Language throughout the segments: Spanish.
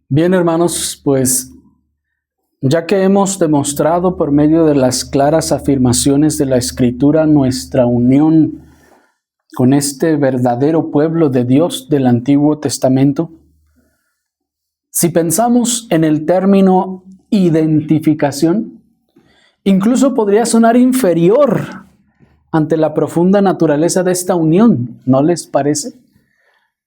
Bien, hermanos, pues ya que hemos demostrado por medio de las claras afirmaciones de la Escritura nuestra unión con este verdadero pueblo de Dios del Antiguo Testamento, si pensamos en el término identificación, incluso podría sonar inferior ante la profunda naturaleza de esta unión, ¿no les parece?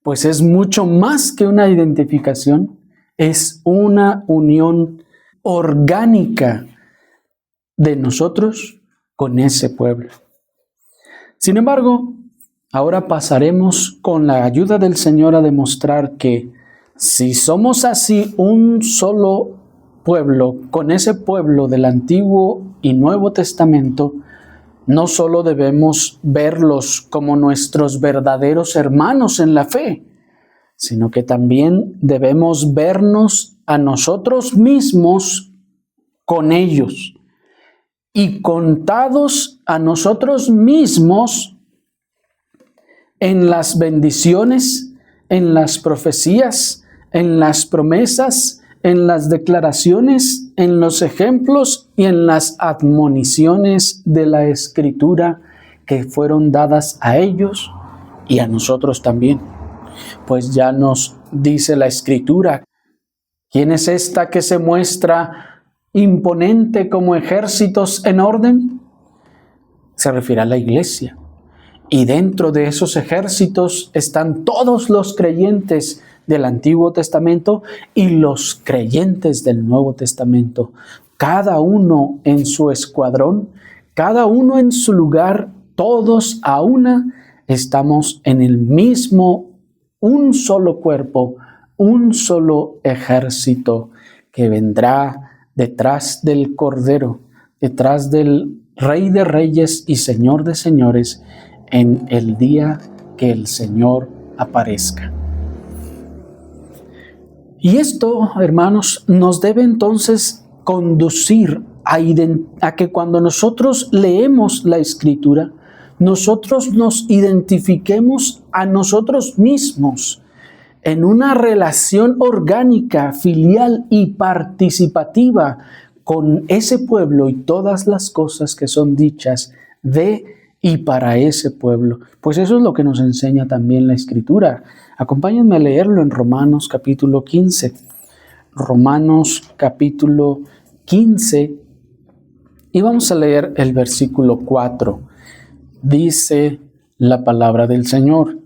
Pues es mucho más que una identificación, es una unión orgánica de nosotros con ese pueblo. Sin embargo, ahora pasaremos con la ayuda del Señor a demostrar que si somos así un solo pueblo, con ese pueblo del Antiguo y Nuevo Testamento, no solo debemos verlos como nuestros verdaderos hermanos en la fe, sino que también debemos vernos a nosotros mismos con ellos y contados a nosotros mismos en las bendiciones, en las profecías, en las promesas, en las declaraciones, en los ejemplos y en las admoniciones de la Escritura que fueron dadas a ellos y a nosotros también. Pues ya nos dice la Escritura, ¿quién es esta que se muestra imponente como ejércitos en orden? Se refiere a la iglesia. Y dentro de esos ejércitos están todos los creyentes del Antiguo Testamento y los creyentes del Nuevo Testamento. Cada uno en su escuadrón, cada uno en su lugar, todos a una, estamos en el mismo, un solo cuerpo, un solo ejército que vendrá detrás del Cordero, detrás del Rey de Reyes y Señor de Señores, en el día que el Señor aparezca. Y esto, hermanos, nos debe entonces conducir a que cuando nosotros leemos la Escritura, nosotros nos identifiquemos a nosotros mismos en una relación orgánica, filial y participativa con ese pueblo y todas las cosas que son dichas de y para ese pueblo. Pues eso es lo que nos enseña también la Escritura. Acompáñenme a leerlo en Romanos capítulo 15. Romanos capítulo 15 y vamos a leer el versículo 4. Dice la palabra del Señor.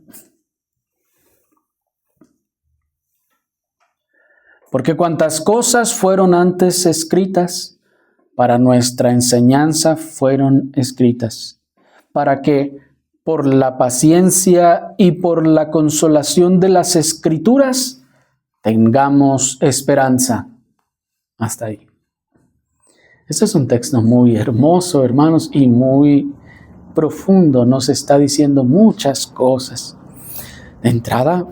Porque cuantas cosas fueron antes escritas, para nuestra enseñanza fueron escritas, para que por la paciencia y por la consolación de las Escrituras tengamos esperanza. Hasta ahí. Este es un texto muy hermoso, hermanos, y muy profundo. Nos está diciendo muchas cosas. De entrada,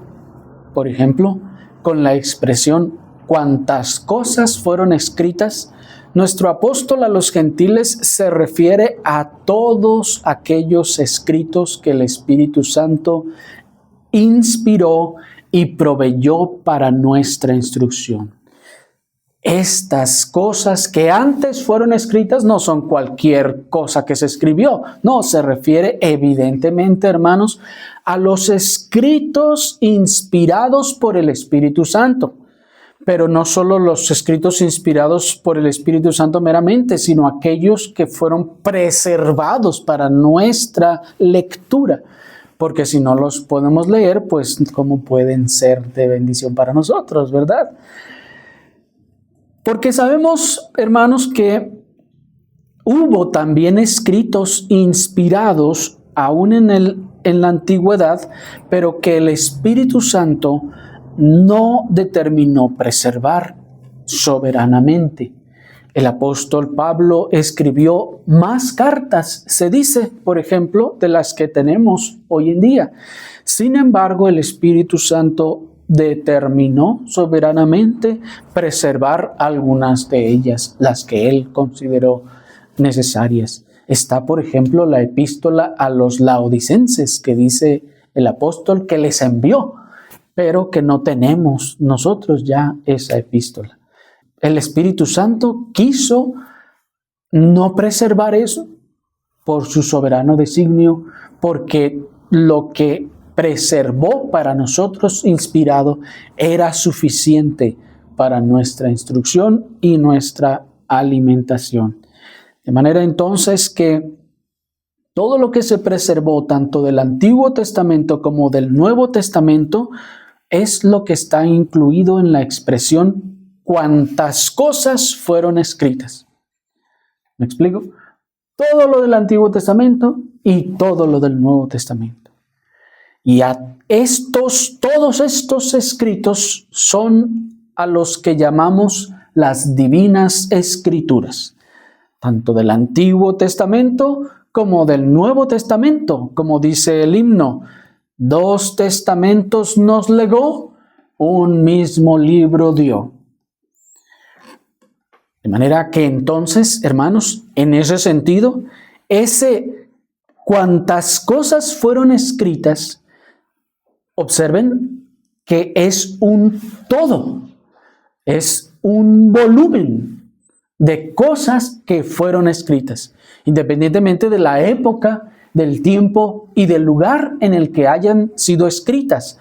por ejemplo, con la expresión cuantas cosas fueron escritas, nuestro apóstol a los gentiles se refiere a todos aquellos escritos que el Espíritu Santo inspiró y proveyó para nuestra instrucción. Estas cosas que antes fueron escritas no son cualquier cosa que se escribió. No, se refiere evidentemente, hermanos, a los escritos inspirados por el Espíritu Santo. Pero no solo los escritos inspirados por el Espíritu Santo meramente, sino aquellos que fueron preservados para nuestra lectura. Porque si no los podemos leer, pues ¿cómo pueden ser de bendición para nosotros, verdad? Porque sabemos, hermanos, que hubo también escritos inspirados aún en la antigüedad, pero que el Espíritu Santo no determinó preservar soberanamente. El apóstol Pablo escribió más cartas, se dice, por ejemplo, de las que tenemos hoy en día. Sin embargo, el Espíritu Santo determinó soberanamente preservar algunas de ellas, las que él consideró necesarias. Está, por ejemplo, la epístola a los laodicenses, que dice el apóstol que les envió. pero que no tenemos nosotros ya esa epístola. El Espíritu Santo quiso no preservar eso por su soberano designio, porque lo que preservó para nosotros inspirado era suficiente para nuestra instrucción y nuestra alimentación. De manera entonces que todo lo que se preservó tanto del Antiguo Testamento como del Nuevo Testamento es lo que está incluido en la expresión cuantas cosas fueron escritas. ¿Me explico? Todo lo del Antiguo Testamento y todo lo del Nuevo Testamento. Y todos estos escritos son a los que llamamos las divinas escrituras, tanto del Antiguo Testamento como del Nuevo Testamento, como dice el himno. 2 testamentos nos legó, un mismo libro dio. De manera que entonces, hermanos, en ese sentido, cuantas cosas fueron escritas, observen que es un todo, es un volumen de cosas que fueron escritas, independientemente de la época, del tiempo y del lugar en el que hayan sido escritas.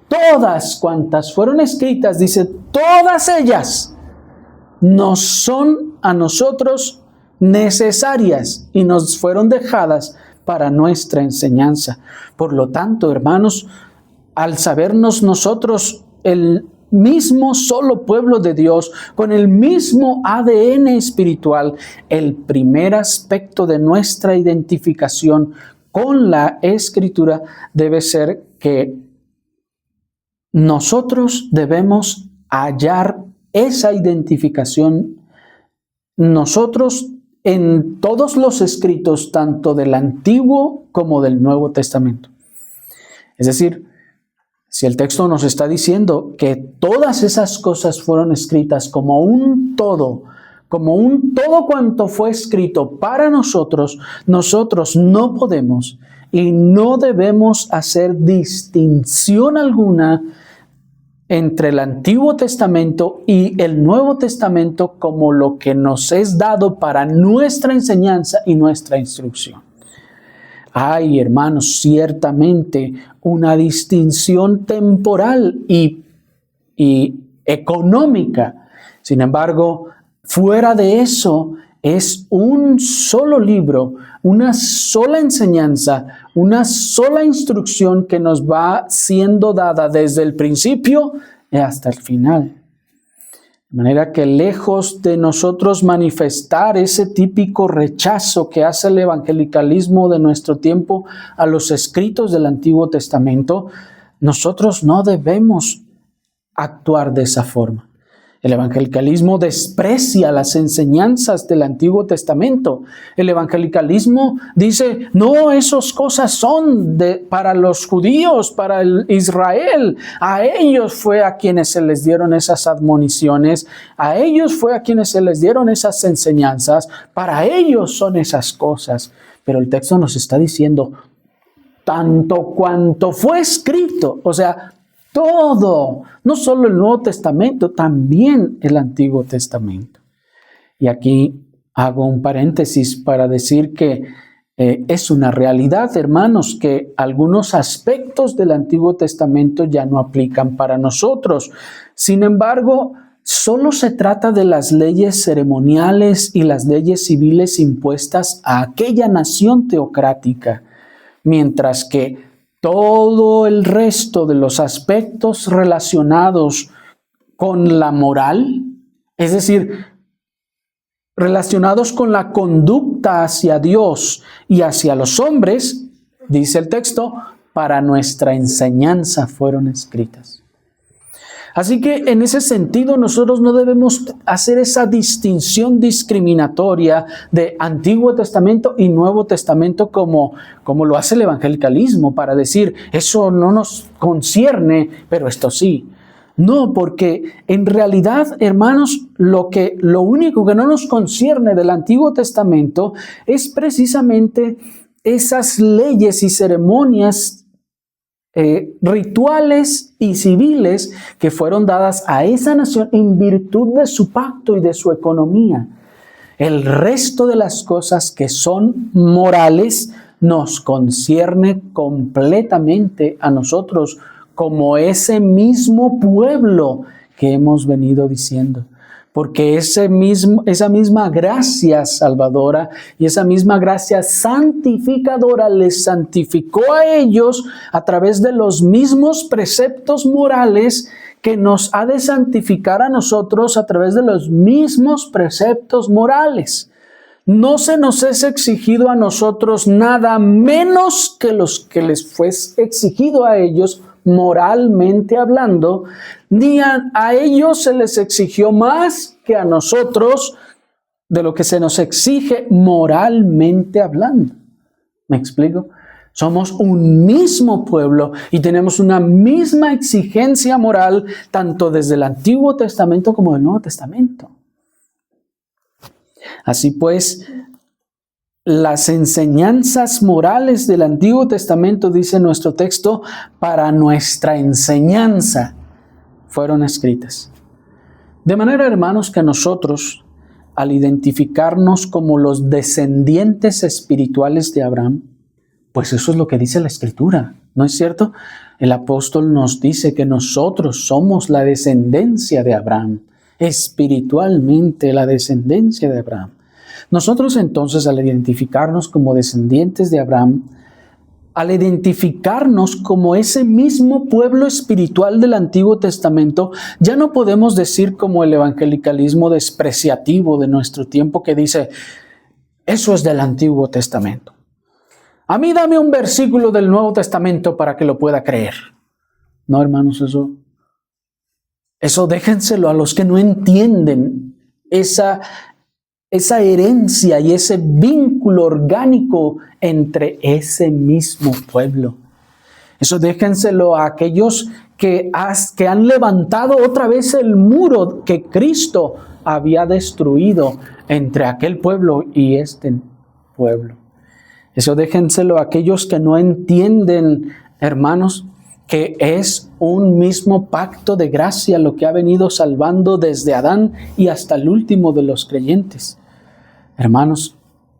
Todas cuantas fueron escritas, dice, todas ellas nos son a nosotros necesarias y nos fueron dejadas para nuestra enseñanza. Por lo tanto, hermanos, al sabernos nosotros el mismo solo pueblo de Dios, con el mismo ADN espiritual, el primer aspecto de nuestra identificación con la Escritura debe ser que nosotros debemos hallar esa identificación nosotros en todos los escritos, tanto del Antiguo como del Nuevo Testamento. Es decir, si el texto nos está diciendo que todas esas cosas fueron escritas como un todo cuanto fue escrito para nosotros, nosotros no podemos y no debemos hacer distinción alguna entre el Antiguo Testamento y el Nuevo Testamento como lo que nos es dado para nuestra enseñanza y nuestra instrucción. Hay, hermanos, ciertamente una distinción temporal y económica. Sin embargo, fuera de eso, es un solo libro, una sola enseñanza, una sola instrucción que nos va siendo dada desde el principio hasta el final. De manera que lejos de nosotros manifestar ese típico rechazo que hace el evangelicalismo de nuestro tiempo a los escritos del Antiguo Testamento, nosotros no debemos actuar de esa forma. El evangelicalismo desprecia las enseñanzas del Antiguo Testamento. El evangelicalismo dice, no, esas cosas son para los judíos, para el Israel. A ellos fue a quienes se les dieron esas admoniciones, a ellos fue a quienes se les dieron esas enseñanzas, para ellos son esas cosas. Pero el texto nos está diciendo, tanto cuanto fue escrito, o sea, todo, no solo el Nuevo Testamento, también el Antiguo Testamento. Y aquí hago un paréntesis para decir que es una realidad, hermanos, que algunos aspectos del Antiguo Testamento ya no aplican para nosotros. Sin embargo, solo se trata de las leyes ceremoniales y las leyes civiles impuestas a aquella nación teocrática, mientras que todo el resto de los aspectos relacionados con la moral, es decir, relacionados con la conducta hacia Dios y hacia los hombres, dice el texto, para nuestra enseñanza fueron escritas. Así que en ese sentido nosotros no debemos hacer esa distinción discriminatoria de Antiguo Testamento y Nuevo Testamento como lo hace el evangelicalismo para decir eso no nos concierne, pero esto sí. No, porque en realidad, hermanos, lo único que no nos concierne del Antiguo Testamento es precisamente esas leyes y ceremonias rituales y civiles que fueron dadas a esa nación en virtud de su pacto y de su economía. El resto de las cosas que son morales nos concierne completamente a nosotros, como ese mismo pueblo que hemos venido diciendo. Porque esa misma gracia salvadora y esa misma gracia santificadora les santificó a ellos a través de los mismos preceptos morales que nos ha de santificar a nosotros a través de los mismos preceptos morales. No se nos es exigido a nosotros nada menos que los que les fue exigido a ellos moralmente hablando, ni a ellos se les exigió más que a nosotros de lo que se nos exige moralmente hablando. ¿Me explico? Somos un mismo pueblo y tenemos una misma exigencia moral tanto desde el Antiguo Testamento como del Nuevo Testamento. Así pues, las enseñanzas morales del Antiguo Testamento, dice nuestro texto, para nuestra enseñanza fueron escritas. De manera, hermanos, que nosotros, al identificarnos como los descendientes espirituales de Abraham, pues eso es lo que dice la Escritura, ¿no es cierto? El apóstol nos dice que nosotros somos la descendencia de Abraham, espiritualmente la descendencia de Abraham. Nosotros entonces, al identificarnos como descendientes de Abraham, al identificarnos como ese mismo pueblo espiritual del Antiguo Testamento, ya no podemos decir como el evangelicalismo despreciativo de nuestro tiempo que dice, eso es del Antiguo Testamento. A mí dame un versículo del Nuevo Testamento para que lo pueda creer. No, hermanos, eso déjenselo a los que no entienden esa herencia y ese vínculo orgánico entre ese mismo pueblo. Eso déjenselo a aquellos que han levantado otra vez el muro que Cristo había destruido entre aquel pueblo y este pueblo. Eso déjenselo a aquellos que no entienden, hermanos, que es un mismo pacto de gracia lo que ha venido salvando desde Adán y hasta el último de los creyentes. Hermanos,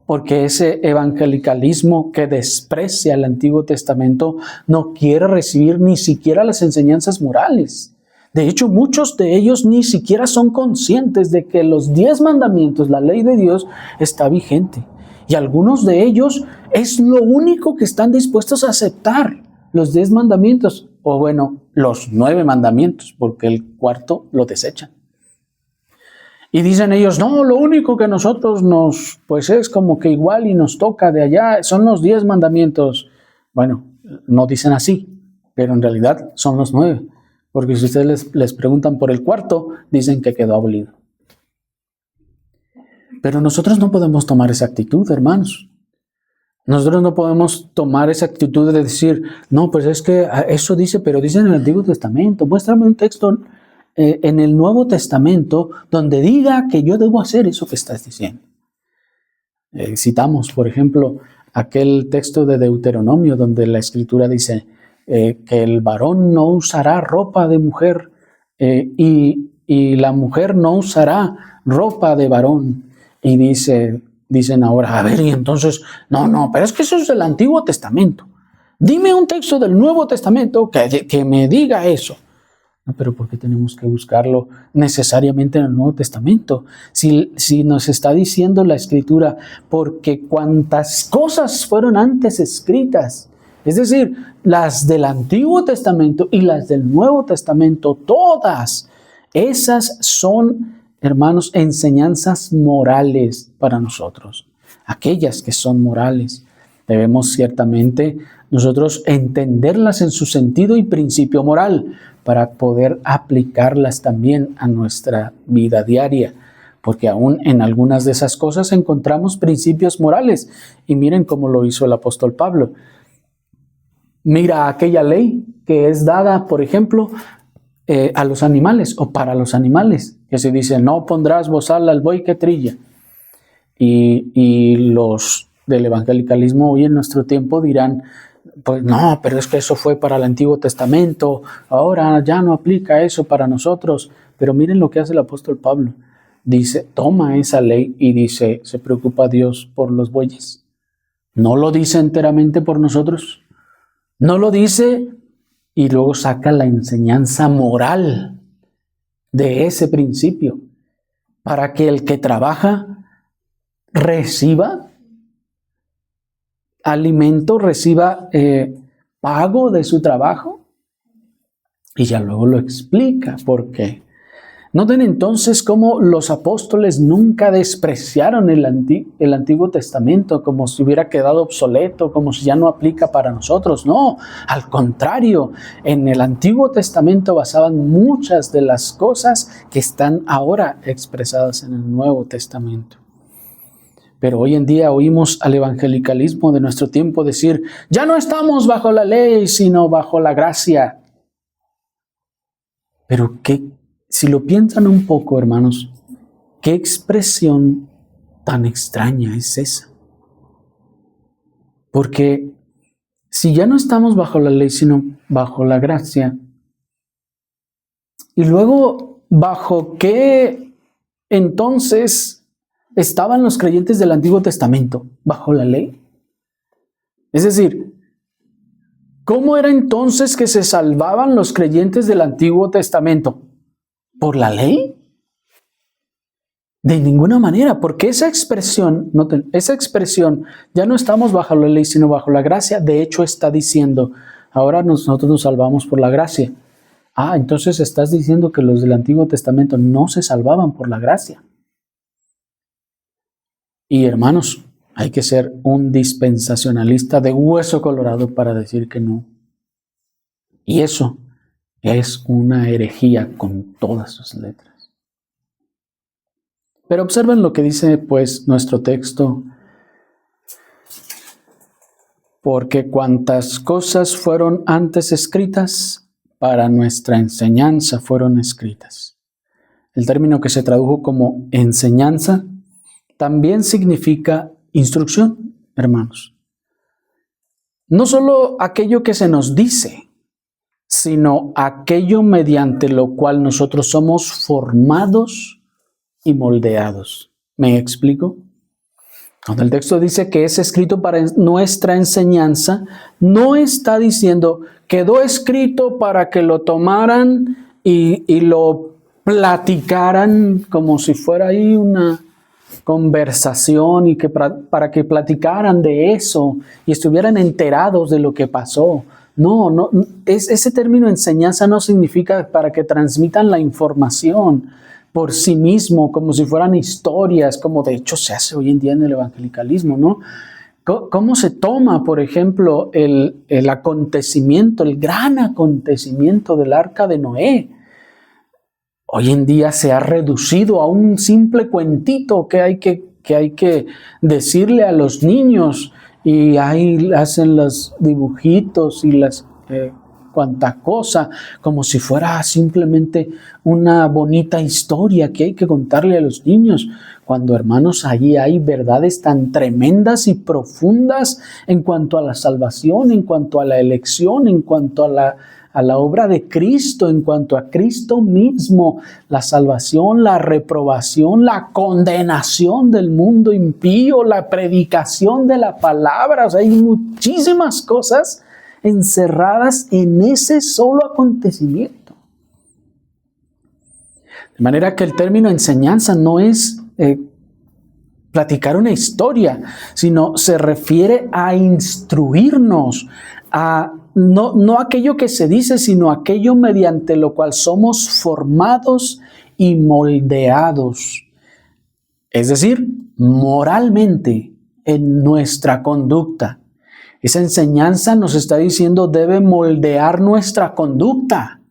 porque ese evangelicalismo que desprecia el Antiguo Testamento no quiere recibir ni siquiera las enseñanzas morales. De hecho, muchos de ellos ni siquiera son conscientes de que los 10 mandamientos, la ley de Dios, está vigente. Y algunos de ellos es lo único que están dispuestos a aceptar, los 10 mandamientos, o bueno, los 9 mandamientos, porque el cuarto lo desechan. Y dicen ellos, no, lo único que nosotros pues es como que igual y nos toca de allá, son los 10 mandamientos. Bueno, no dicen así, pero en realidad son los 9. Porque si ustedes les preguntan por el cuarto, dicen que quedó abolido. Pero nosotros no podemos tomar esa actitud, hermanos. Nosotros no podemos tomar esa actitud de decir, no, pues es que eso dice, pero dice en el Antiguo Testamento. Muéstrame un texto en el Nuevo Testamento donde diga que yo debo hacer eso que estás diciendo. Citamos, por ejemplo, aquel texto de Deuteronomio donde la Escritura dice que el varón no usará ropa de mujer y la mujer no usará ropa de varón. Y dicen ahora, a ver, y entonces, no, pero es que eso es del Antiguo Testamento. Dime un texto del Nuevo Testamento que me diga eso. No, pero ¿por qué tenemos que buscarlo necesariamente en el Nuevo Testamento? Si nos está diciendo la Escritura, porque cuantas cosas fueron antes escritas, es decir, las del Antiguo Testamento y las del Nuevo Testamento, todas esas son, hermanos, enseñanzas morales para nosotros. Aquellas que son morales, debemos ciertamente nosotros entenderlas en su sentido y principio moral para poder aplicarlas también a nuestra vida diaria. Porque aún en algunas de esas cosas encontramos principios morales. Y miren cómo lo hizo el apóstol Pablo. Mira aquella ley que es dada, por ejemplo, a los animales o para los animales, que se dice, no pondrás bozal al buey que trilla. Y los del evangelicalismo hoy en nuestro tiempo dirán, pues no, pero es que eso fue para el Antiguo Testamento, ahora ya no aplica eso para nosotros. Pero miren lo que hace el apóstol Pablo. Dice, toma esa ley y dice, ¿se preocupa Dios por los bueyes? ¿No lo dice enteramente por nosotros? ¿No lo dice? Y luego saca la enseñanza moral de ese principio, para que el que trabaja reciba alimento, reciba pago de su trabajo. Y ya luego lo explica por qué. Noten entonces cómo los apóstoles nunca despreciaron el Antiguo Testamento como si hubiera quedado obsoleto, como si ya no aplica para nosotros. No, al contrario, en el Antiguo Testamento basaban muchas de las cosas que están ahora expresadas en el Nuevo Testamento. Pero hoy en día oímos al evangelicalismo de nuestro tiempo decir, ya no estamos bajo la ley, sino bajo la gracia. Pero si lo piensan un poco, hermanos, ¿qué expresión tan extraña es esa? Porque si ya no estamos bajo la ley, sino bajo la gracia, y luego, ¿bajo qué entonces estaban los creyentes del Antiguo Testamento? ¿Bajo la ley? Es decir, ¿cómo era entonces que se salvaban los creyentes del Antiguo Testamento? ¿Por la ley? De ninguna manera, porque esa expresión, noten, esa expresión, ya no estamos bajo la ley, sino bajo la gracia, de hecho está diciendo, ahora nosotros nos salvamos por la gracia. Ah, entonces estás diciendo que los del Antiguo Testamento no se salvaban por la gracia. Y hermanos, hay que ser un dispensacionalista de hueso colorado para decir que no. Y eso es una herejía con todas sus letras. Pero observen lo que dice pues nuestro texto. Porque cuantas cosas fueron antes escritas, para nuestra enseñanza fueron escritas. El término que se tradujo como enseñanza también significa instrucción, hermanos. No solo aquello que se nos dice, sino aquello mediante lo cual nosotros somos formados y moldeados. ¿Me explico? Cuando el texto dice que es escrito para nuestra enseñanza, no está diciendo quedó escrito para que lo tomaran y lo platicaran como si fuera ahí una conversación y que para que platicaran de eso y estuvieran enterados de lo que pasó. No, ese término enseñanza no significa para que transmitan la información por sí mismo, como si fueran historias, como de hecho se hace hoy en día en el evangelicalismo, ¿no? ¿Cómo se toma, por ejemplo, el acontecimiento, el gran acontecimiento del Arca de Noé? Hoy en día se ha reducido a un simple cuentito que hay que decirle a los niños, y ahí hacen los dibujitos y las cuanta cosa, como si fuera simplemente una bonita historia que hay que contarle a los niños, cuando, hermanos, allí hay verdades tan tremendas y profundas en cuanto a la salvación, en cuanto a la elección, en cuanto a la obra de Cristo, en cuanto a Cristo mismo, la salvación, la reprobación, la condenación del mundo impío, la predicación de la palabra. O sea, hay muchísimas cosas encerradas en ese solo acontecimiento. De manera que el término enseñanza no es platicar una historia, sino se refiere a instruirnos, a no aquello que se dice, sino aquello mediante lo cual somos formados y moldeados. Es decir, moralmente en nuestra conducta. Esa enseñanza nos está diciendo debe moldear nuestra conducta.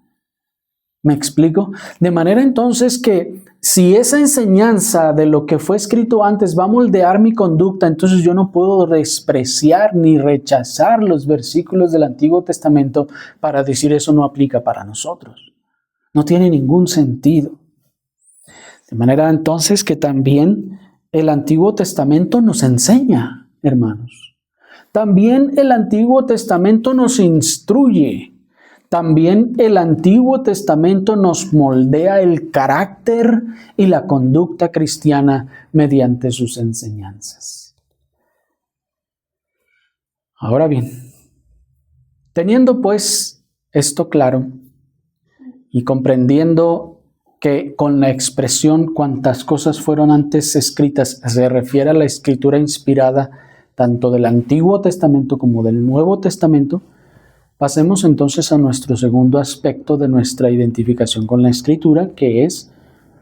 ¿Me explico? De manera entonces que si esa enseñanza de lo que fue escrito antes va a moldear mi conducta, entonces yo no puedo despreciar ni rechazar los versículos del Antiguo Testamento para decir eso no aplica para nosotros. No tiene ningún sentido. De manera entonces que también el Antiguo Testamento nos enseña, hermanos. También el Antiguo Testamento nos instruye. También el Antiguo Testamento nos moldea el carácter y la conducta cristiana mediante sus enseñanzas. Ahora bien, teniendo pues esto claro y comprendiendo que con la expresión cuantas cosas fueron antes escritas se refiere a la escritura inspirada tanto del Antiguo Testamento como del Nuevo Testamento, pasemos entonces a nuestro segundo aspecto de nuestra identificación con la Escritura, que es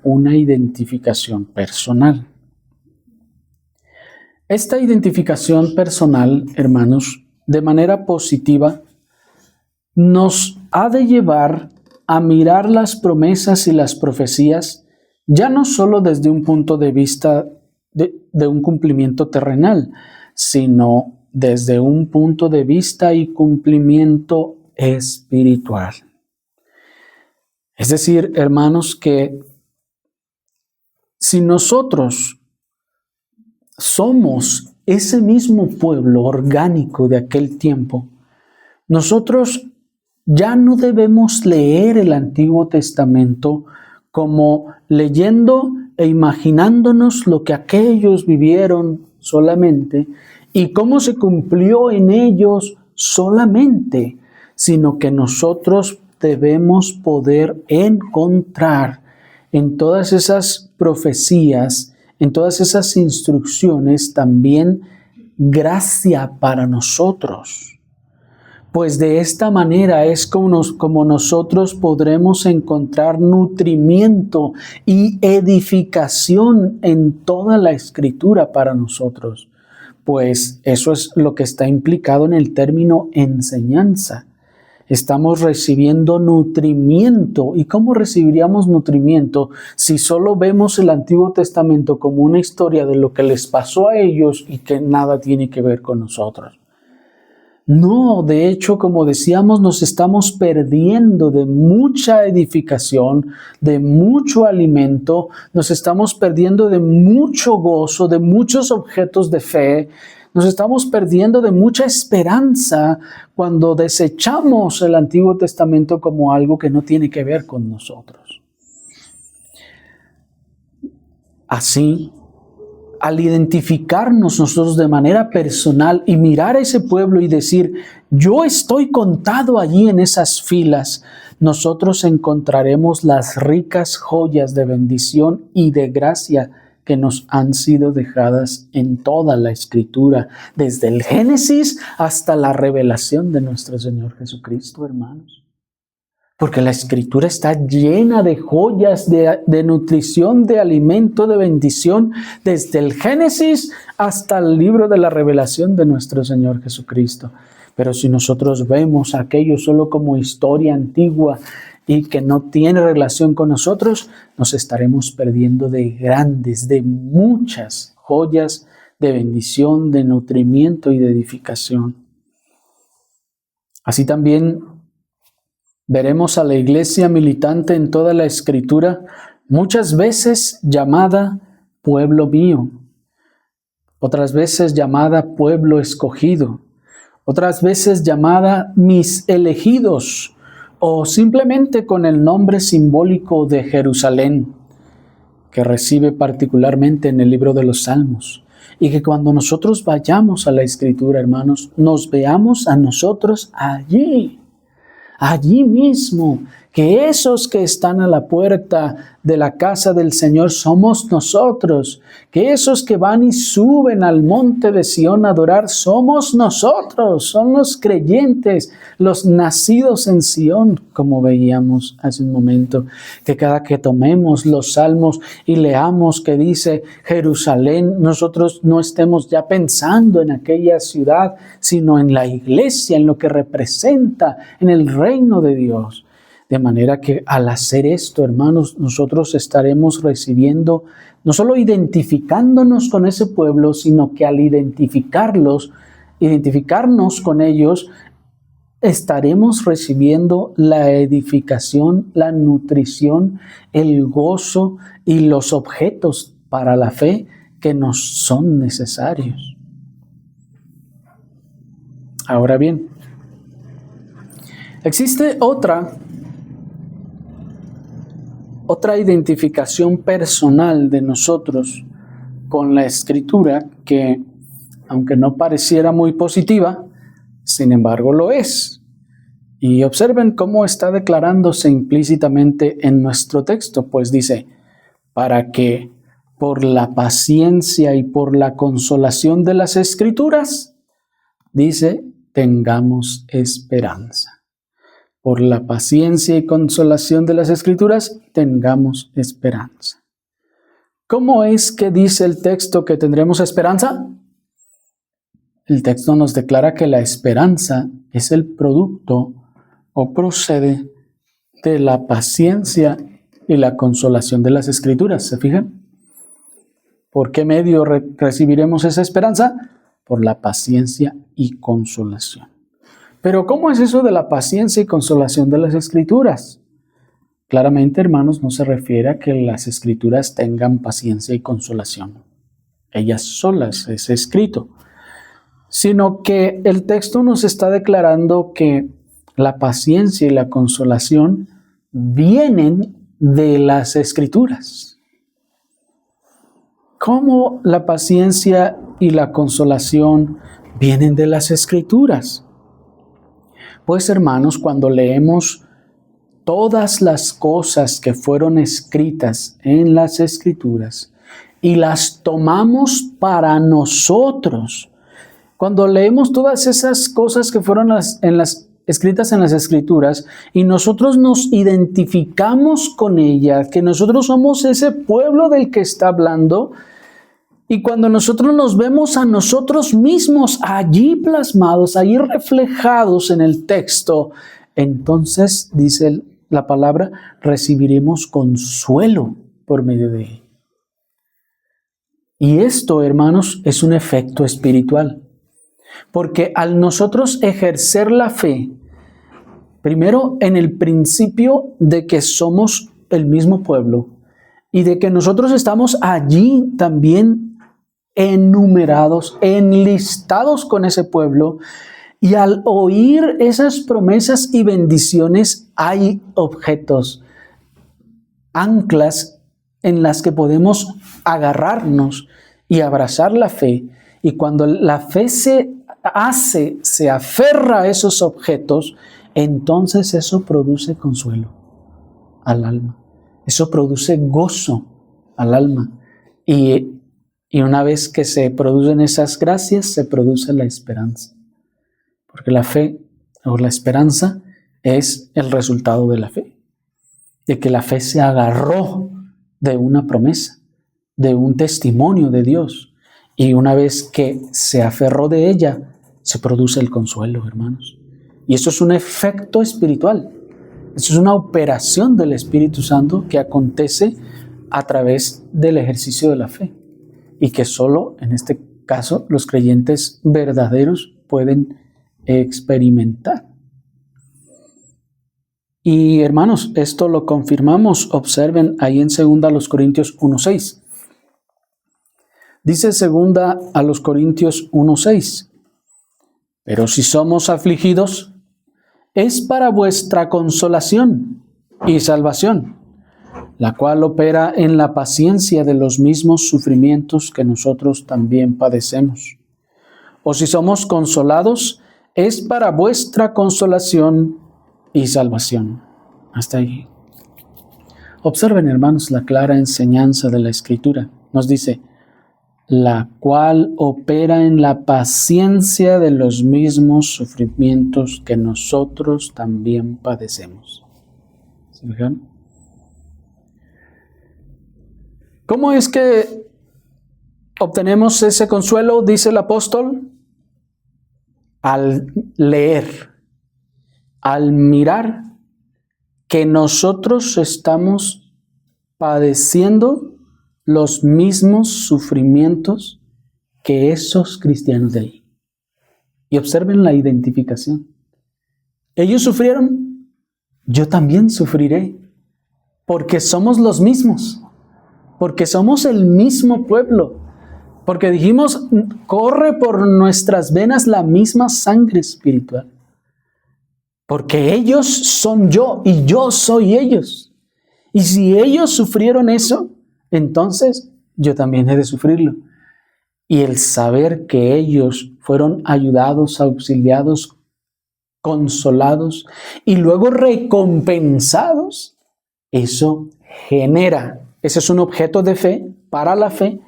una identificación personal. Esta identificación personal, hermanos, de manera positiva, nos ha de llevar a mirar las promesas y las profecías ya no solo desde un punto de vista de un cumplimiento terrenal, sino desde un punto de vista y cumplimiento espiritual. Es decir, hermanos, que si nosotros somos ese mismo pueblo orgánico de aquel tiempo, nosotros ya no debemos leer el Antiguo Testamento como leyendo e imaginándonos lo que aquellos vivieron solamente y cómo se cumplió en ellos solamente, sino que nosotros debemos poder encontrar en todas esas profecías, en todas esas instrucciones también gracia para nosotros. Pues de esta manera es como nosotros podremos encontrar nutrimiento y edificación en toda la Escritura para nosotros. Pues eso es lo que está implicado en el término enseñanza. Estamos recibiendo nutrimiento. ¿Y cómo recibiríamos nutrimiento si solo vemos el Antiguo Testamento como una historia de lo que les pasó a ellos y que nada tiene que ver con nosotros? No, de hecho, como decíamos, nos estamos perdiendo de mucha edificación, de mucho alimento, nos estamos perdiendo de mucho gozo, de muchos objetos de fe, nos estamos perdiendo de mucha esperanza cuando desechamos el Antiguo Testamento como algo que no tiene que ver con nosotros. Así, al identificarnos nosotros de manera personal y mirar a ese pueblo y decir, yo estoy contado allí en esas filas, nosotros encontraremos las ricas joyas de bendición y de gracia que nos han sido dejadas en toda la Escritura, desde el Génesis hasta la revelación de nuestro Señor Jesucristo, hermanos. Porque la Escritura está llena de joyas, de nutrición, de alimento, de bendición, desde el Génesis hasta el libro de la revelación de nuestro Señor Jesucristo. Pero si nosotros vemos aquello solo como historia antigua y que no tiene relación con nosotros, nos estaremos perdiendo de grandes, de muchas joyas de bendición, de nutrimiento y de edificación. Así también veremos a la iglesia militante en toda la Escritura, muchas veces llamada pueblo mío, otras veces llamada pueblo escogido, otras veces llamada mis elegidos, o simplemente con el nombre simbólico de Jerusalén, que recibe particularmente en el libro de los Salmos. Y que cuando nosotros vayamos a la Escritura, hermanos, nos veamos a nosotros allí mismo, que esos que están a la puerta de la casa del Señor somos nosotros, que esos que van y suben al monte de Sión a adorar somos nosotros, son los creyentes, los nacidos en Sión, como veíamos hace un momento, que cada que tomemos los salmos y leamos que dice Jerusalén, nosotros no estemos ya pensando en aquella ciudad, sino en la iglesia, en lo que representa, en el reino de Dios. De manera que al hacer esto, hermanos, nosotros estaremos recibiendo, no solo identificándonos con ese pueblo, sino que al identificarnos con ellos, estaremos recibiendo la edificación, la nutrición, el gozo y los objetos para la fe que nos son necesarios. Ahora bien, existe otra identificación personal de nosotros con la Escritura que, aunque no pareciera muy positiva, sin embargo lo es. Y observen cómo está declarándose implícitamente en nuestro texto, pues dice, para que por la paciencia y por la consolación de las Escrituras, dice, tengamos esperanza. Por la paciencia y consolación de las Escrituras, tengamos esperanza. ¿Cómo es que dice el texto que tendremos esperanza? El texto nos declara que la esperanza es el producto o procede de la paciencia y la consolación de las Escrituras. ¿Se fijan? ¿Por qué medio recibiremos esa esperanza? Por la paciencia y consolación. Pero ¿cómo es eso de la paciencia y consolación de las Escrituras? Claramente, hermanos, no se refiere a que las Escrituras tengan paciencia y consolación. Ellas solas es escrito. Sino que el texto nos está declarando que la paciencia y la consolación vienen de las Escrituras. ¿Cómo la paciencia y la consolación vienen de las Escrituras? Pues, hermanos, cuando leemos todas las cosas que fueron escritas en las Escrituras y las tomamos para nosotros, cuando leemos todas esas cosas que fueron escritas en las Escrituras y nosotros nos identificamos con ellas, que nosotros somos ese pueblo del que está hablando, y cuando nosotros nos vemos a nosotros mismos allí plasmados, allí reflejados en el texto, entonces, dice la palabra, recibiremos consuelo por medio de él. Y esto, hermanos, es un efecto espiritual. Porque al nosotros ejercer la fe, primero en el principio de que somos el mismo pueblo y de que nosotros estamos allí también enumerados, enlistados con ese pueblo, y al oír esas promesas y bendiciones hay objetos, anclas en las que podemos agarrarnos y abrazar la fe. Y cuando la fe se aferra a esos objetos, entonces eso produce consuelo al alma. Eso produce gozo al alma. Y una vez que se producen esas gracias, se produce la esperanza. Porque la fe o la esperanza es el resultado de la fe. De que la fe se agarró de una promesa, de un testimonio de Dios. Y una vez que se aferró de ella, se produce el consuelo, hermanos. Y eso es un efecto espiritual. Eso es una operación del Espíritu Santo que acontece a través del ejercicio de la fe. Y que solo, en este caso, los creyentes verdaderos pueden experimentar. Y hermanos, esto lo confirmamos. Observen ahí en 2 Corintios 1:6. Dice 2 Corintios 1:6. Pero si somos afligidos, es para vuestra consolación y salvación, la cual opera en la paciencia de los mismos sufrimientos que nosotros también padecemos. O si somos consolados, es para vuestra consolación y salvación. Hasta ahí. Observen, hermanos, la clara enseñanza de la Escritura. Nos dice, la cual opera en la paciencia de los mismos sufrimientos que nosotros también padecemos. ¿Se fijan? ¿Cómo es que obtenemos ese consuelo? Dice el apóstol, al leer, al mirar que nosotros estamos padeciendo los mismos sufrimientos que esos cristianos de ahí. Y observen la identificación. Ellos sufrieron, yo también sufriré, porque somos los mismos, porque somos el mismo pueblo, Porque dijimos, corre por nuestras venas la misma sangre espiritual. Porque ellos son yo y yo soy ellos. Y si ellos sufrieron eso, entonces yo también he de sufrirlo. Y el saber que ellos fueron ayudados, auxiliados, consolados y luego recompensados, eso genera, ese es un objeto de fe para la fe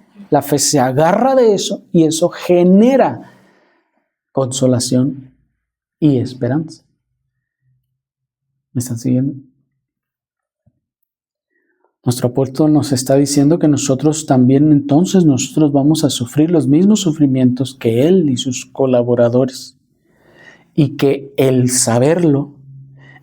se agarra de eso y eso genera consolación y esperanza. ¿Me están siguiendo? Nuestro apóstol nos está diciendo que nosotros también entonces vamos a sufrir los mismos sufrimientos que él y sus colaboradores. Y que el saberlo,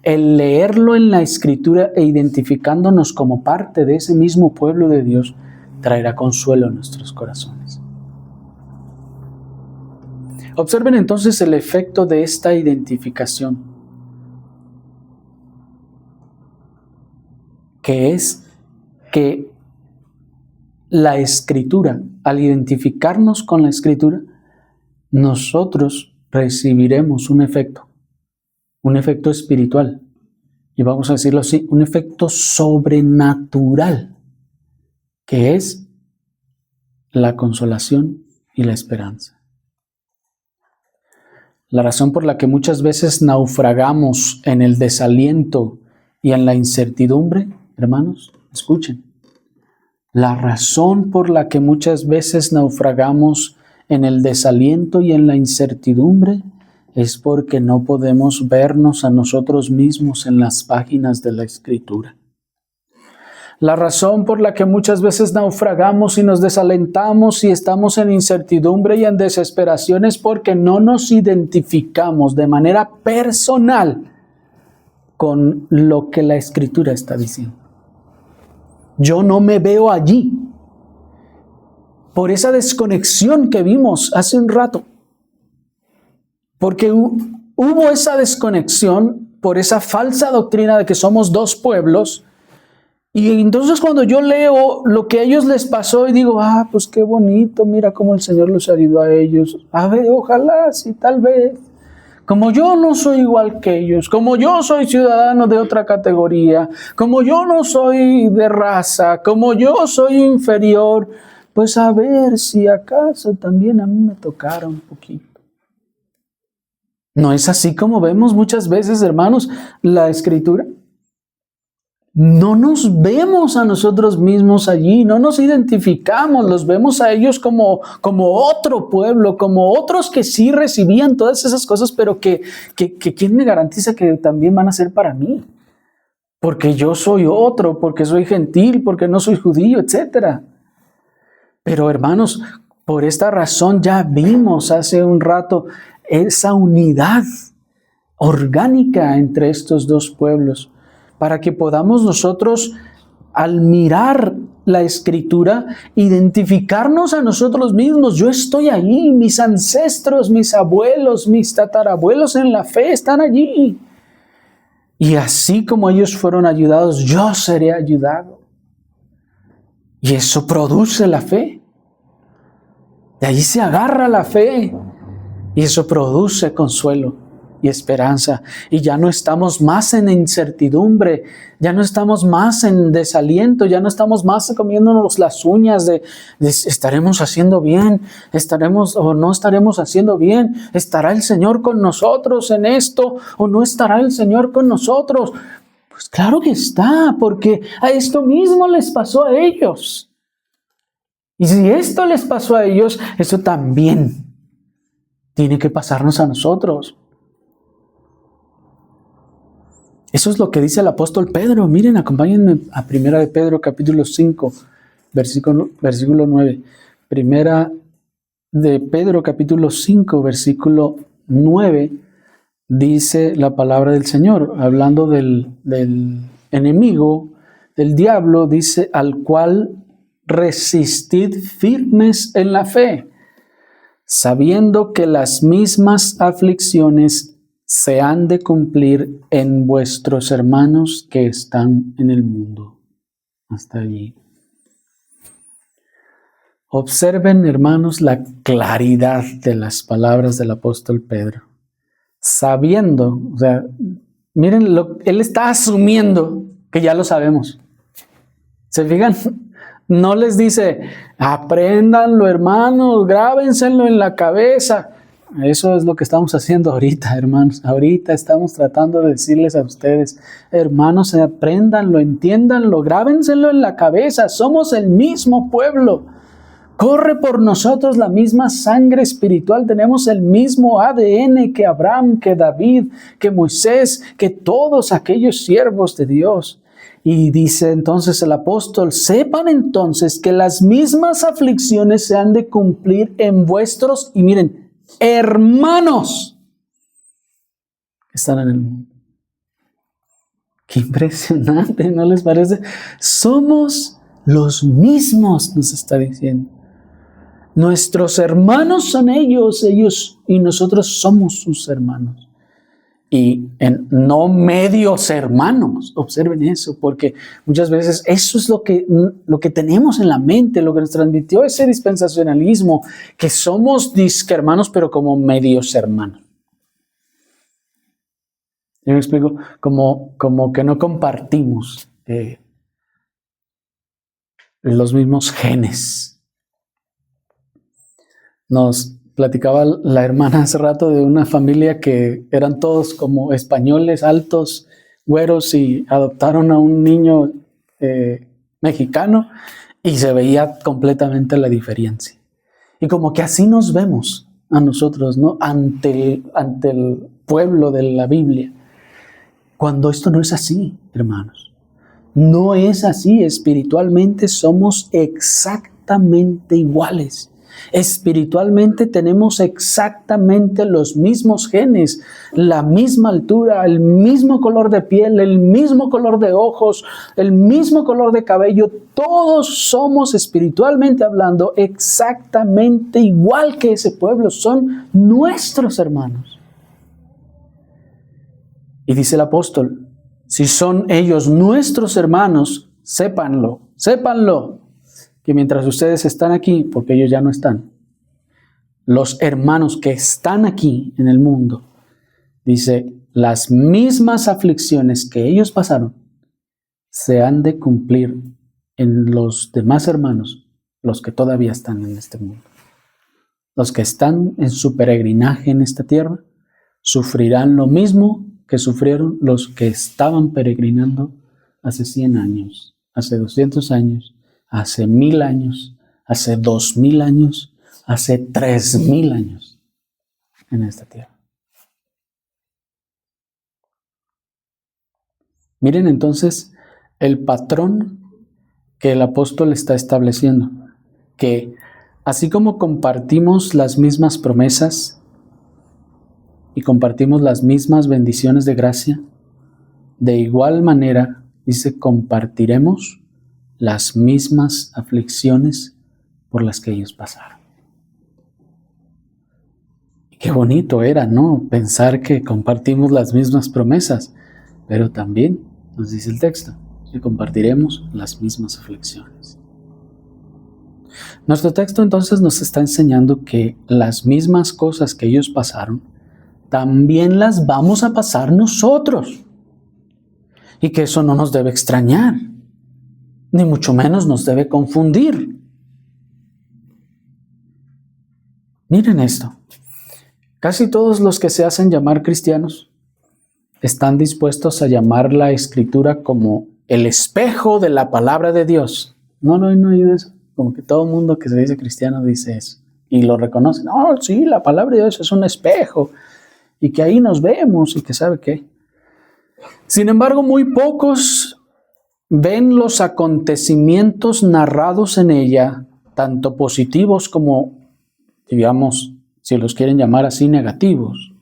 el leerlo en la Escritura e identificándonos como parte de ese mismo pueblo de Dios, traerá consuelo a nuestros corazones. Observen entonces el efecto de esta identificación, que es que la Escritura, al identificarnos con la Escritura, nosotros recibiremos un efecto espiritual, y vamos a decirlo así, un efecto sobrenatural, que es la consolación y la esperanza. La razón por la que muchas veces naufragamos en el desaliento y en la incertidumbre, hermanos, escuchen, la razón por la que muchas veces naufragamos en el desaliento y en la incertidumbre es porque no podemos vernos a nosotros mismos en las páginas de la Escritura. La razón por la que muchas veces naufragamos y nos desalentamos y estamos en incertidumbre y en desesperación es porque no nos identificamos de manera personal con lo que la Escritura está diciendo. Yo no me veo allí por esa desconexión que vimos hace un rato. Porque hubo esa desconexión por esa falsa doctrina de que somos dos pueblos. Y entonces cuando yo leo lo que a ellos les pasó y digo, pues qué bonito, mira cómo el Señor los ayudó a ellos. A ver, ojalá, sí, tal vez. Como yo no soy igual que ellos, como yo soy ciudadano de otra categoría, como yo no soy de raza, como yo soy inferior, pues a ver si acaso también a mí me tocara un poquito. ¿No es así como vemos muchas veces, hermanos, la Escritura? No nos vemos a nosotros mismos allí, no nos identificamos, los vemos a ellos como otro pueblo, como otros que sí recibían todas esas cosas, pero que ¿quién me garantiza que también van a ser para mí? Porque yo soy otro, porque soy gentil, porque no soy judío, etc. Pero hermanos, por esta razón ya vimos hace un rato esa unidad orgánica entre estos dos pueblos, para que podamos nosotros, al mirar la Escritura, identificarnos a nosotros mismos. Yo estoy allí, mis ancestros, mis abuelos, mis tatarabuelos en la fe están allí. Y así como ellos fueron ayudados, yo seré ayudado. Y eso produce la fe. De allí se agarra la fe. Y eso produce consuelo y esperanza. Y ya no estamos más en incertidumbre, ya no estamos más en desaliento, ya no estamos más comiéndonos las uñas de estaremos haciendo bien, estaremos o no estaremos haciendo bien, estará el Señor con nosotros en esto o no estará el Señor con nosotros. Pues claro que está, porque a esto mismo les pasó a ellos. Y si esto les pasó a ellos, eso también tiene que pasarnos a nosotros. Eso es lo que dice el apóstol Pedro. Miren, acompáñenme a Primera de Pedro, capítulo 5, versículo 9. Primera de Pedro, capítulo 5, versículo 9, dice la palabra del Señor, hablando del enemigo, del diablo, dice, al cual resistid firmes en la fe, sabiendo que las mismas aflicciones se han de cumplir en vuestros hermanos que están en el mundo. Hasta allí. Observen, hermanos, la claridad de las palabras del apóstol Pedro. Sabiendo, o sea, miren, él está asumiendo que ya lo sabemos. ¿Se fijan? No les dice, apréndanlo, hermanos, grábenselo en la cabeza. Eso es lo que estamos haciendo ahorita, hermanos. Ahorita estamos tratando de decirles a ustedes, hermanos, apréndanlo, entiéndanlo, grábenselo en la cabeza. Somos el mismo pueblo. Corre por nosotros la misma sangre espiritual. Tenemos el mismo ADN que Abraham, que David, que Moisés, que todos aquellos siervos de Dios. Y dice entonces el apóstol, sepan entonces que las mismas aflicciones se han de cumplir en vuestros, y miren, hermanos que están en el mundo. Qué impresionante, ¿no les parece? Somos los mismos, nos está diciendo. Nuestros hermanos son ellos y nosotros somos sus hermanos. Y no medios hermanos, observen eso, porque muchas veces eso es lo que tenemos en la mente, lo que nos transmitió ese dispensacionalismo, que somos disque hermanos, pero como medios hermanos. Yo me explico, como que no compartimos los mismos genes. Nos platicaba la hermana hace rato de una familia que eran todos como españoles, altos, güeros, y adoptaron a un niño mexicano y se veía completamente la diferencia. Y como que así nos vemos a nosotros, ¿no? Ante el pueblo de la Biblia. Cuando esto no es así, hermanos. No es así. Espiritualmente somos exactamente iguales. Espiritualmente tenemos exactamente los mismos genes, la misma altura, el mismo color de piel, el mismo color de ojos, el mismo color de cabello. Todos somos, espiritualmente hablando, exactamente igual que ese pueblo. Son nuestros hermanos. Y dice el apóstol, si son ellos nuestros hermanos, sépanlo, que mientras ustedes están aquí, porque ellos ya no están, los hermanos que están aquí en el mundo, dice, las mismas aflicciones que ellos pasaron se han de cumplir en los demás hermanos, los que todavía están en este mundo. Los que están en su peregrinaje en esta tierra sufrirán lo mismo que sufrieron los que estaban peregrinando hace 100 años, hace 200 años, hace 1000 años, hace 2000 años, hace 3000 años en esta tierra. Miren entonces el patrón que el apóstol está estableciendo, que así como compartimos las mismas promesas y compartimos las mismas bendiciones de gracia, de igual manera, dice, compartiremos las mismas aflicciones por las que ellos pasaron. Y qué bonito era, ¿no? Pensar que compartimos las mismas promesas, pero también, nos dice el texto, que compartiremos las mismas aflicciones. Nuestro texto entonces nos está enseñando que las mismas cosas que ellos pasaron, también las vamos a pasar nosotros. Y que eso no nos debe extrañar, ni mucho menos nos debe confundir. Miren esto. Casi todos los que se hacen llamar cristianos están dispuestos a llamar la Escritura como el espejo de la palabra de Dios. No he oído eso. Como que todo el mundo que se dice cristiano dice eso. Y lo reconocen. No, sí, la palabra de Dios es un espejo. Y que ahí nos vemos y que sabe qué. Sin embargo, muy pocos ven los acontecimientos narrados en ella, tanto positivos como, digamos, si los quieren llamar así, negativos,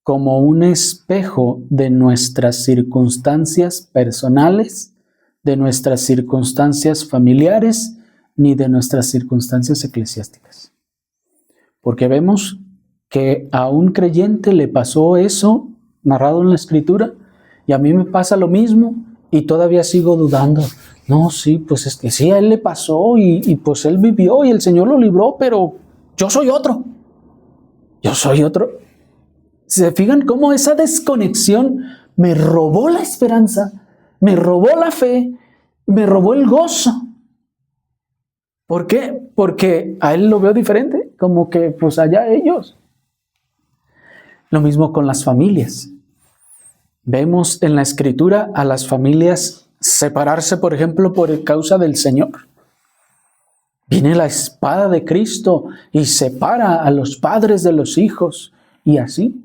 como un espejo de nuestras circunstancias personales, de nuestras circunstancias familiares, ni de nuestras circunstancias eclesiásticas. Porque vemos que a un creyente le pasó eso narrado en la Escritura, y a mí me pasa lo mismo, y todavía sigo dudando. No, sí, pues es que sí, a él le pasó y pues él vivió y el Señor lo libró, pero yo soy otro. Yo soy otro. ¿Se fijan cómo esa desconexión me robó la esperanza, me robó la fe, me robó el gozo? ¿Por qué? Porque a él lo veo diferente, como que pues allá ellos. Lo mismo con las familias. Vemos en la Escritura a las familias separarse, por ejemplo, por causa del Señor. Viene la espada de Cristo y separa a los padres de los hijos y así.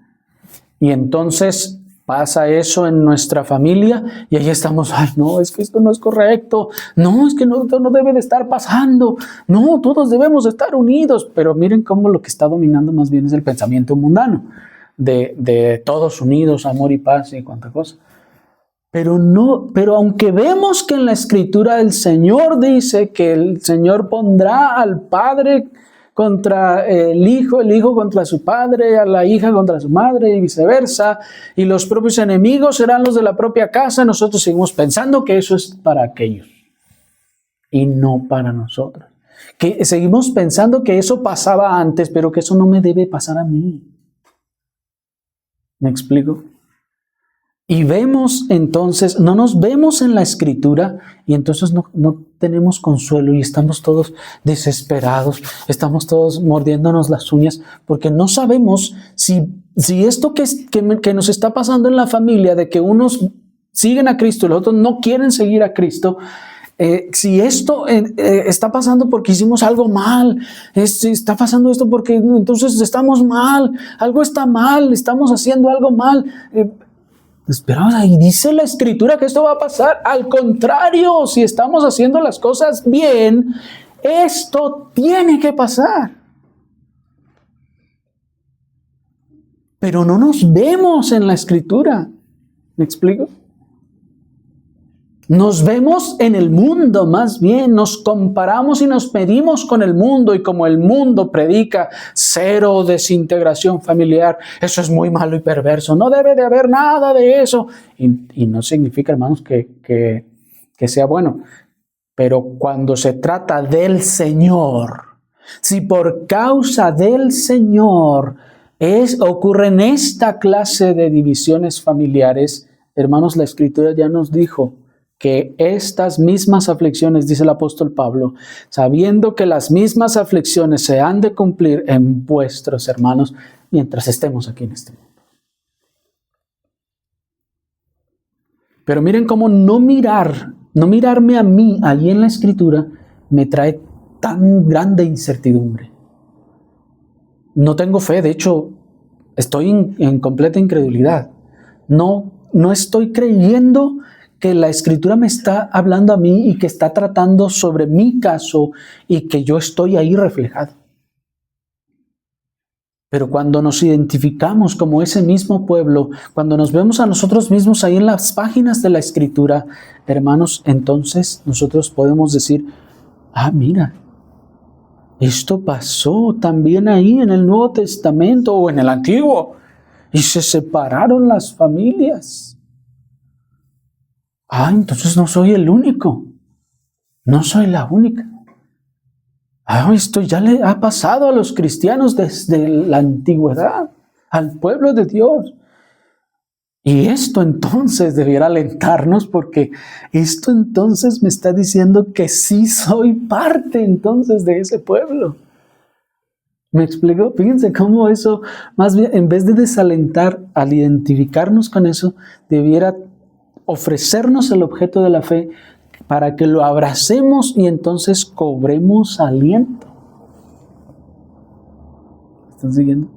Y entonces pasa eso en nuestra familia y ahí estamos, ay no, es que esto no es correcto, no, es que no debe de estar pasando, no, todos debemos de estar unidos, pero miren cómo lo que está dominando más bien es el pensamiento mundano, de todos unidos, amor y paz y cuánta cosa. Pero aunque vemos que en la Escritura el Señor dice que el Señor pondrá al padre contra el hijo contra su padre, a la hija contra su madre y viceversa, y los propios enemigos serán los de la propia casa, nosotros seguimos pensando que eso es para aquellos y no para nosotros. Que seguimos pensando que eso pasaba antes, pero que eso no me debe pasar a mí. ¿Me explico? Y vemos entonces, no nos vemos en la Escritura y entonces no tenemos consuelo y estamos todos desesperados, estamos todos mordiéndonos las uñas porque no sabemos si esto que nos está pasando en la familia, de que unos siguen a Cristo y los otros no quieren seguir a Cristo, si esto está pasando porque hicimos algo mal, está pasando esto porque entonces estamos mal, algo está mal, estamos haciendo algo mal. Esperamos, ahí dice la Escritura que esto va a pasar. Al contrario, si estamos haciendo las cosas bien, esto tiene que pasar. Pero no nos vemos en la Escritura. ¿Me explico? Nos vemos en el mundo más bien, nos comparamos y nos medimos con el mundo y como el mundo predica cero desintegración familiar, eso es muy malo y perverso, no debe de haber nada de eso. Y no significa, hermanos, que sea bueno, pero cuando se trata del Señor, si por causa del Señor ocurren esta clase de divisiones familiares, hermanos, la Escritura ya nos dijo que estas mismas aflicciones, dice el apóstol Pablo, sabiendo que las mismas aflicciones se han de cumplir en vuestros hermanos mientras estemos aquí en este mundo. Pero miren cómo no mirarme a mí allí en la Escritura me trae tan grande incertidumbre. No tengo fe, de hecho, estoy en completa incredulidad. No estoy creyendo que la Escritura me está hablando a mí y que está tratando sobre mi caso y que yo estoy ahí reflejado. Pero cuando nos identificamos como ese mismo pueblo, cuando nos vemos a nosotros mismos ahí en las páginas de la Escritura, hermanos, entonces nosotros podemos decir, mira, esto pasó también ahí en el Nuevo Testamento o en el Antiguo y se separaron las familias. Entonces no soy el único, no soy la única. Esto ya le ha pasado a los cristianos desde la antigüedad, al pueblo de Dios. Y esto entonces debiera alentarnos porque esto entonces me está diciendo que sí soy parte entonces de ese pueblo. ¿Me explico? Fíjense cómo eso, más bien, en vez de desalentar, al identificarnos con eso, debiera ofrecernos el objeto de la fe para que lo abracemos y entonces cobremos aliento. ¿Están siguiendo?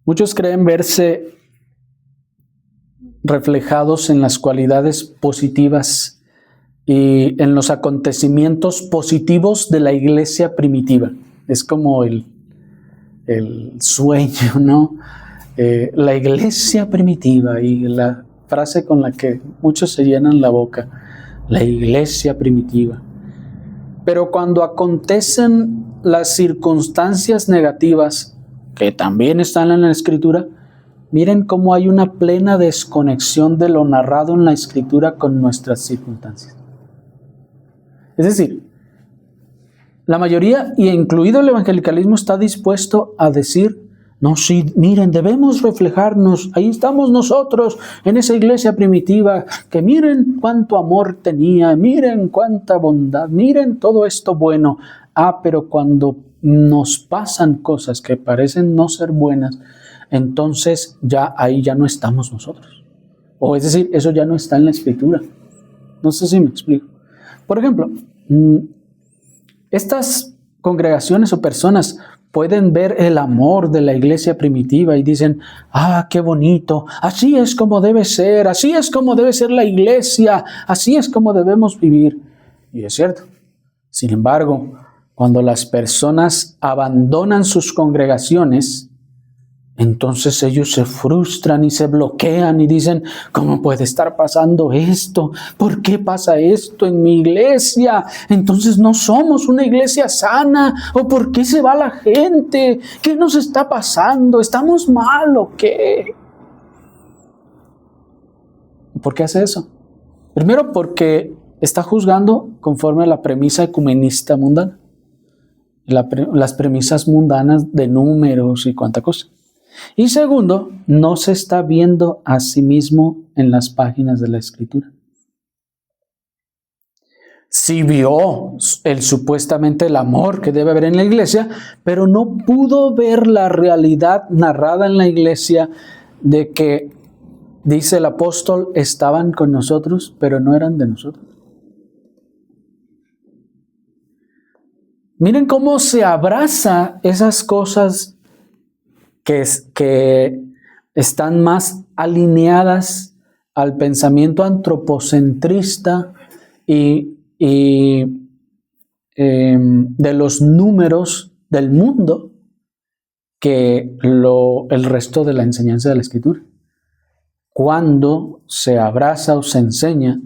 Muchos creen verse reflejados en las cualidades positivas y en los acontecimientos positivos de la iglesia primitiva. Es como el sueño, ¿no? La iglesia primitiva y la frase con la que muchos se llenan la boca, la iglesia primitiva. Pero cuando acontecen las circunstancias negativas, que también están en la Escritura, miren cómo hay una plena desconexión de lo narrado en la Escritura con nuestras circunstancias. Es decir, la mayoría, y incluido el evangelicalismo, está dispuesto a decir, no, sí, miren, debemos reflejarnos, ahí estamos nosotros en esa iglesia primitiva, que miren cuánto amor tenía, miren cuánta bondad, miren todo esto bueno. Pero cuando nos pasan cosas que parecen no ser buenas, entonces ahí ya no estamos nosotros. O es decir, eso ya no está en la Escritura. No sé si me explico. Por ejemplo, estas congregaciones o personas pueden ver el amor de la iglesia primitiva y dicen, qué bonito, así es como debe ser la iglesia, así es como debemos vivir. Y es cierto. Sin embargo, cuando las personas abandonan sus congregaciones, entonces ellos se frustran y se bloquean y dicen, ¿cómo puede estar pasando esto? ¿Por qué pasa esto en mi iglesia? Entonces no somos una iglesia sana. ¿O por qué se va la gente? ¿Qué nos está pasando? ¿Estamos mal o qué? ¿Por qué hace eso? Primero, porque está juzgando conforme a la premisa ecumenista mundana. Las premisas mundanas de números y cuánta cosa. Y segundo, no se está viendo a sí mismo en las páginas de la Escritura. Sí vio supuestamente el amor que debe haber en la iglesia, pero no pudo ver la realidad narrada en la iglesia de que, dice el apóstol, estaban con nosotros, pero no eran de nosotros. Miren cómo se abraza esas cosas que están más alineadas al pensamiento antropocentrista y de los números del mundo que el resto de la enseñanza de la Escritura. Cuando se abraza o se enseña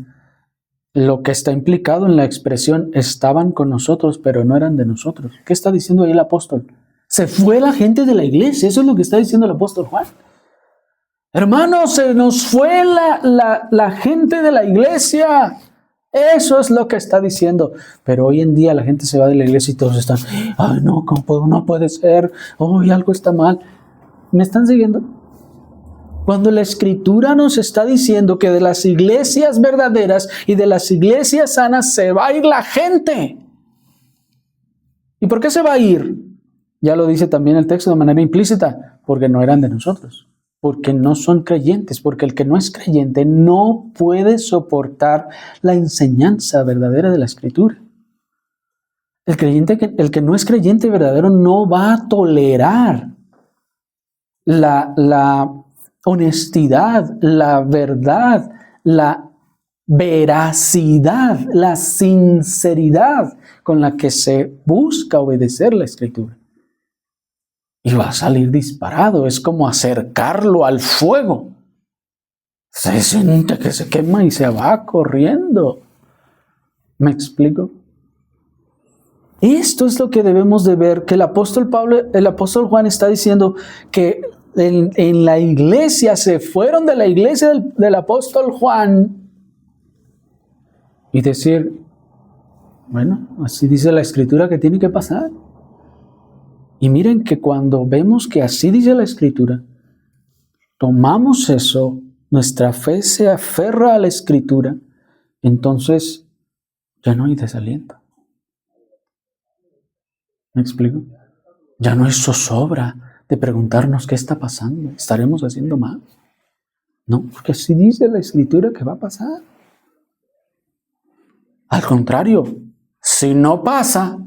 lo que está implicado en la expresión estaban con nosotros, pero no eran de nosotros. ¿Qué está diciendo ahí el apóstol? Se fue la gente de la iglesia, eso es lo que está diciendo el apóstol Juan. Hermanos, se nos fue la gente de la iglesia. Eso es lo que está diciendo. Pero hoy en día la gente se va de la iglesia y todos están, no, no puede ser, algo está mal. ¿Me están siguiendo? Cuando la Escritura nos está diciendo que de las iglesias verdaderas y de las iglesias sanas se va a ir la gente. ¿Y por qué se va a ir? Ya lo dice también el texto de manera implícita, porque no eran de nosotros, porque no son creyentes, porque el que no es creyente no puede soportar la enseñanza verdadera de la Escritura. El que no es creyente verdadero no va a tolerar la honestidad, la verdad, la veracidad, la sinceridad con la que se busca obedecer la Escritura. Y va a salir disparado, es como acercarlo al fuego. Se siente que se quema y se va corriendo. ¿Me explico? Esto es lo que debemos de ver, que el apóstol Juan está diciendo que en la iglesia se fueron de la iglesia del apóstol Juan y decir, bueno, así dice la Escritura que tiene que pasar. Y miren que cuando vemos que así dice la Escritura, tomamos eso, nuestra fe se aferra a la Escritura, entonces ya no hay desaliento. ¿Me explico? Ya no hay zozobra de preguntarnos qué está pasando, ¿estaremos haciendo mal? No, porque así dice la Escritura que va a pasar. Al contrario, si no pasa,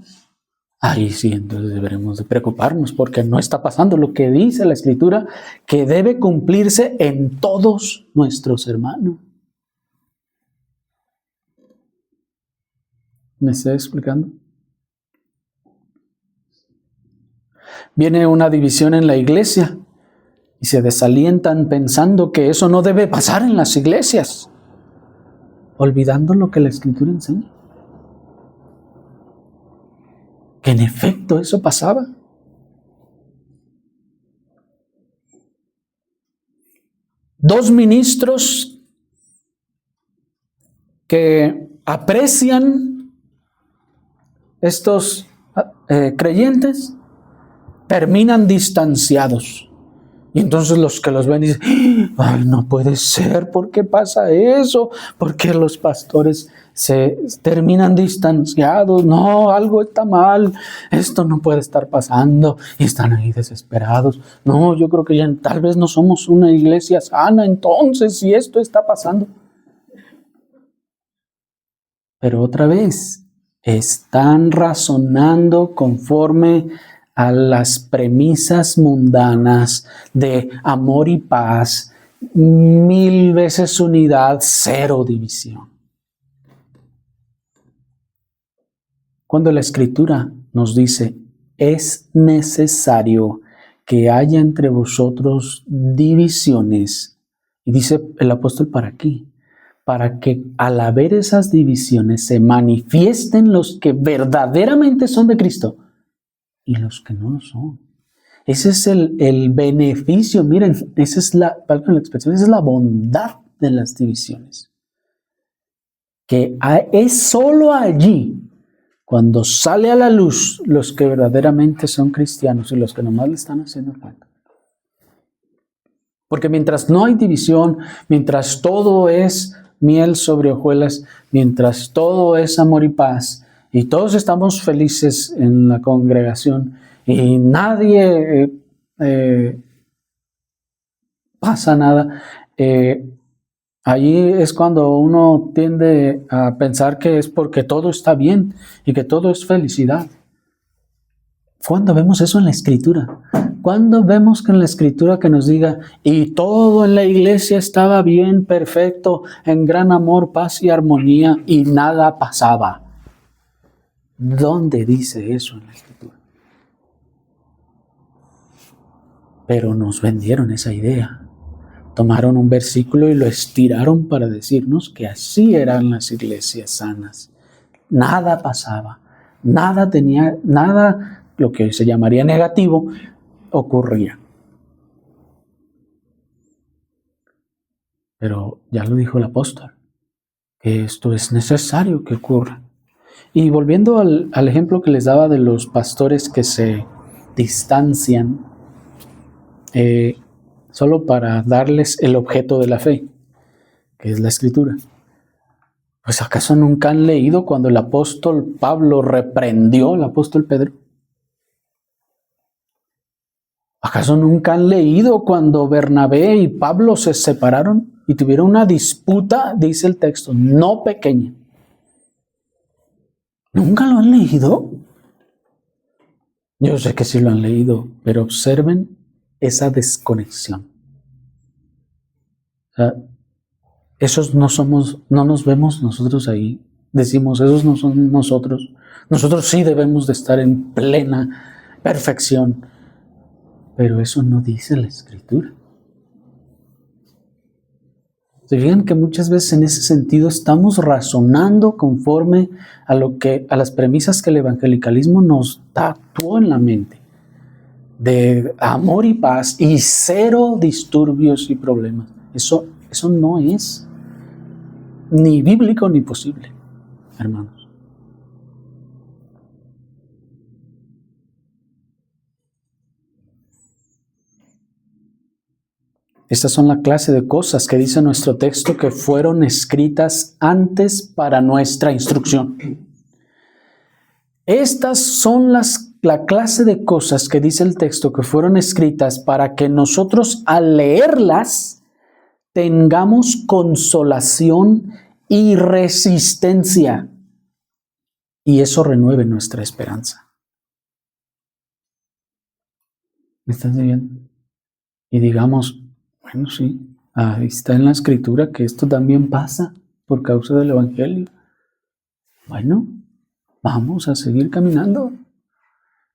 ahí sí, entonces deberemos de preocuparnos porque no está pasando lo que dice la Escritura que debe cumplirse en todos nuestros hermanos. ¿Me estoy explicando? Viene una división en la iglesia y se desalientan pensando que eso no debe pasar en las iglesias, olvidando lo que la Escritura enseña. Que en efecto eso pasaba. dos ministros que aprecian estos creyentes, terminan distanciados. Y entonces los que los ven dicen, ay, no puede ser, ¿por qué pasa eso? ¿Por qué los pastores se terminan distanciados? No, algo está mal, esto no puede estar pasando. Y están ahí desesperados. No, yo creo que ya tal vez no somos una iglesia sana entonces, si esto está pasando. Pero otra vez, están razonando conforme a las premisas mundanas de amor y paz, 1000 veces unidad, 0 división. Cuando la Escritura nos dice, es necesario que haya entre vosotros divisiones, y dice el apóstol para qué, para que al haber esas divisiones se manifiesten los que verdaderamente son de Cristo y los que no lo son. Ese es el beneficio, miren, esa es la expresión, esa es la bondad de las divisiones. Que es solo allí, cuando sale a la luz los que verdaderamente son cristianos y los que nomás le están haciendo falta. Porque mientras no hay división, mientras todo es miel sobre hojuelas, mientras todo es amor y paz, y todos estamos felices en la congregación, y nadie pasa nada, allí es cuando uno tiende a pensar que es porque todo está bien y que todo es felicidad. ¿Cuándo vemos eso en la Escritura? ¿Cuándo vemos que en la Escritura que nos diga, y todo en la iglesia estaba bien, perfecto, en gran amor, paz y armonía, y nada pasaba? ¿Dónde dice eso en la Escritura? Pero nos vendieron esa idea. Tomaron un versículo y lo estiraron para decirnos que así eran las iglesias sanas. Nada pasaba, nada, lo que se llamaría negativo, ocurría. Pero ya lo dijo el apóstol, que esto es necesario que ocurra. Y volviendo al ejemplo que les daba de los pastores que se distancian, solo para darles el objeto de la fe, que es la Escritura. Pues ¿acaso nunca han leído cuando el apóstol Pablo reprendió al apóstol Pedro? ¿Acaso nunca han leído cuando Bernabé y Pablo se separaron y tuvieron una disputa, dice el texto, no pequeña? ¿Nunca lo han leído? Yo sé que sí lo han leído, pero observen esa desconexión. O sea, esos no somos, no nos vemos nosotros ahí. Decimos, esos no son nosotros. Nosotros sí debemos de estar en plena perfección. Pero eso no dice la Escritura. Se fijan que muchas veces en ese sentido estamos razonando conforme a las premisas que el evangelicalismo nos tatuó en la mente, de amor y paz y 0 disturbios y problemas. Eso no es ni bíblico ni posible, hermanos. Estas son la clase de cosas que dice nuestro texto que fueron escritas antes para nuestra instrucción. Estas son la clase de cosas que dice el texto que fueron escritas para que nosotros al leerlas tengamos consolación y resistencia y eso renueve nuestra esperanza. ¿Me estás viendo? Y digamos, bueno, sí, ahí está en la Escritura que esto también pasa por causa del Evangelio. Bueno, vamos a seguir caminando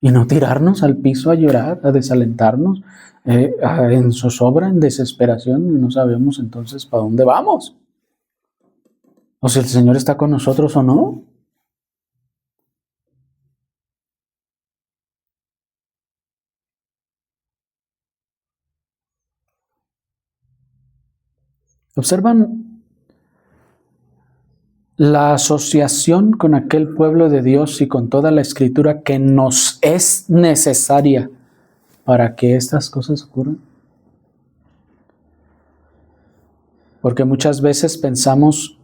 y no tirarnos al piso a llorar, a desalentarnos, en zozobra, en desesperación, y no sabemos entonces para dónde vamos. O si el Señor está con nosotros o no. ¿Observan la asociación con aquel pueblo de Dios y con toda la Escritura que nos es necesaria para que estas cosas ocurran? Porque muchas veces pensamos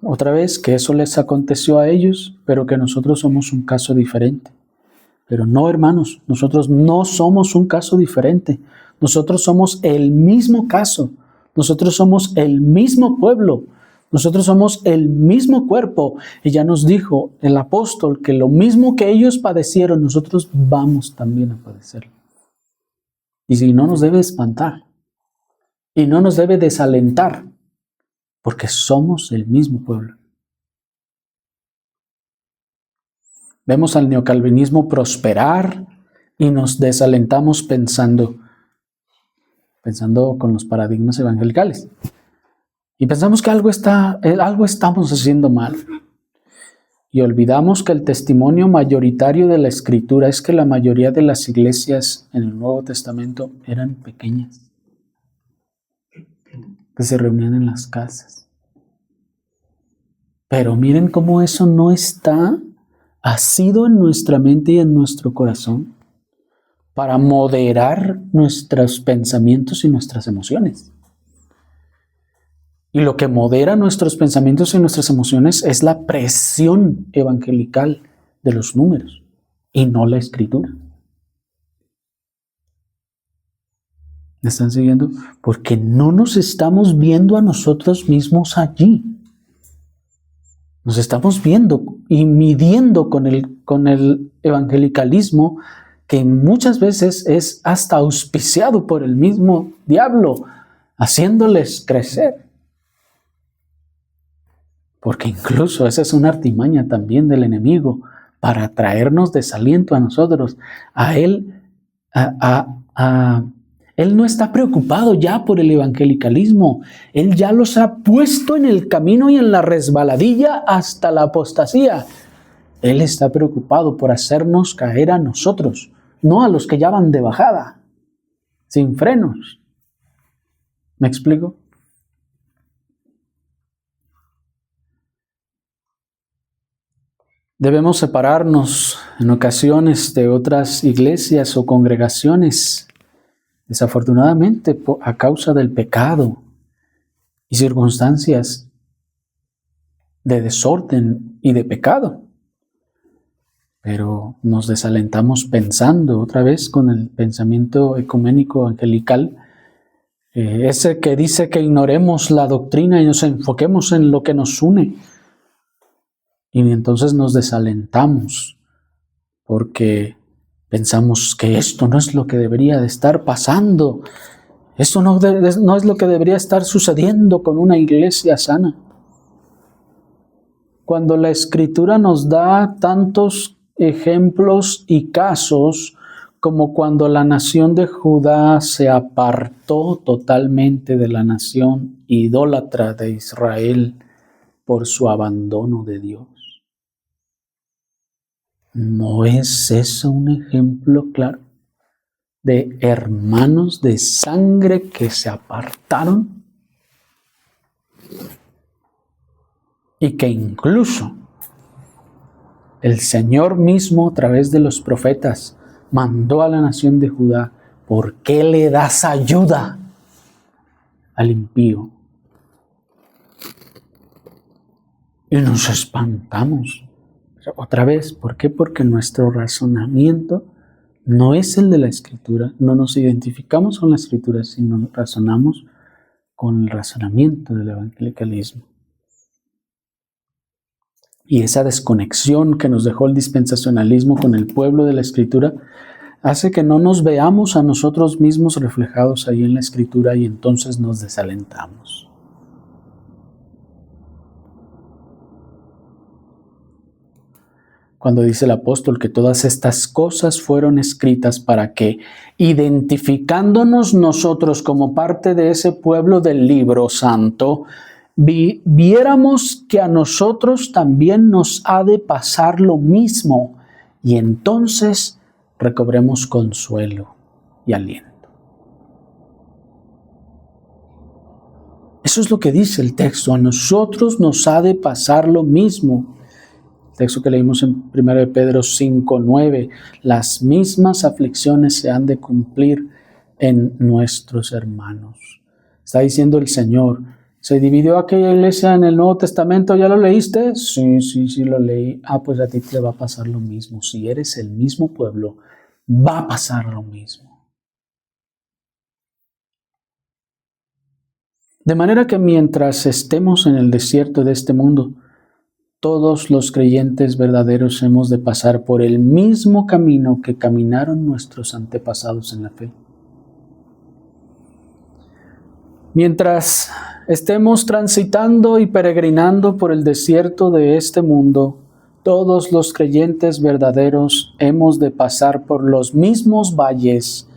otra vez que eso les aconteció a ellos, pero que nosotros somos un caso diferente. Pero no, hermanos, nosotros no somos un caso diferente. Nosotros somos el mismo caso. Nosotros somos el mismo pueblo. Nosotros somos el mismo cuerpo. Y ya nos dijo el apóstol que lo mismo que ellos padecieron, nosotros vamos también a padecerlo. Y si no nos debe espantar. Y no nos debe desalentar. Porque somos el mismo pueblo. Vemos al neocalvinismo prosperar y nos desalentamos pensando con los paradigmas evangelicales. Y pensamos que algo estamos haciendo mal. Y olvidamos que el testimonio mayoritario de la Escritura es que la mayoría de las iglesias en el Nuevo Testamento eran pequeñas, que se reunían en las casas. Pero miren cómo eso no está asido en nuestra mente y en nuestro corazón para moderar nuestros pensamientos y nuestras emociones. Y lo que modera nuestros pensamientos y nuestras emociones es la presión evangelical de los números y no la Escritura. ¿Me están siguiendo? Porque no nos estamos viendo a nosotros mismos allí. Nos estamos viendo y midiendo con el evangelicalismo que muchas veces es hasta auspiciado por el mismo diablo, haciéndoles crecer. Porque incluso esa es una artimaña también del enemigo para traernos desaliento a nosotros. Él no está preocupado ya por el evangelicalismo. Él ya los ha puesto en el camino y en la resbaladilla hasta la apostasía. Él está preocupado por hacernos caer a nosotros, no a los que ya van de bajada, sin frenos. ¿Me explico? Debemos separarnos en ocasiones de otras iglesias o congregaciones, desafortunadamente a causa del pecado y circunstancias de desorden y de pecado. Pero nos desalentamos pensando otra vez con el pensamiento ecuménico angelical, ese que dice que ignoremos la doctrina y nos enfoquemos en lo que nos une. Y entonces nos desalentamos porque pensamos que esto no es lo que debería de estar pasando. Esto no es lo que debería estar sucediendo con una iglesia sana. Cuando la Escritura nos da tantos ejemplos y casos como cuando la nación de Judá se apartó totalmente de la nación idólatra de Israel por su abandono de Dios. ¿No es eso un ejemplo claro de hermanos de sangre que se apartaron? Y que incluso el Señor mismo a través de los profetas mandó a la nación de Judá: ¿por qué le das ayuda al impío? Y nos espantamos. Pero otra vez, ¿por qué? Porque nuestro razonamiento no es el de la Escritura. No nos identificamos con la Escritura, sino razonamos con el razonamiento del evangelicalismo. Y esa desconexión que nos dejó el dispensacionalismo con el pueblo de la Escritura hace que no nos veamos a nosotros mismos reflejados ahí en la Escritura y entonces nos desalentamos. Cuando dice el apóstol que todas estas cosas fueron escritas para que, identificándonos nosotros como parte de ese pueblo del libro santo, viéramos que a nosotros también nos ha de pasar lo mismo y entonces recobremos consuelo y aliento. Eso es lo que dice el texto. A nosotros nos ha de pasar lo mismo. El texto que leímos en 1 Pedro 5:9. Las mismas aflicciones se han de cumplir en nuestros hermanos. Está diciendo el Señor. ¿Se dividió aquella iglesia en el Nuevo Testamento? ¿Ya lo leíste? Sí, lo leí. Pues a ti te va a pasar lo mismo. Si eres el mismo pueblo, va a pasar lo mismo. De manera que mientras estemos en el desierto de este mundo, todos los creyentes verdaderos hemos de pasar por el mismo camino que caminaron nuestros antepasados en la fe. Mientras estemos transitando y peregrinando por el desierto de este mundo, todos los creyentes verdaderos hemos de pasar por los mismos valles,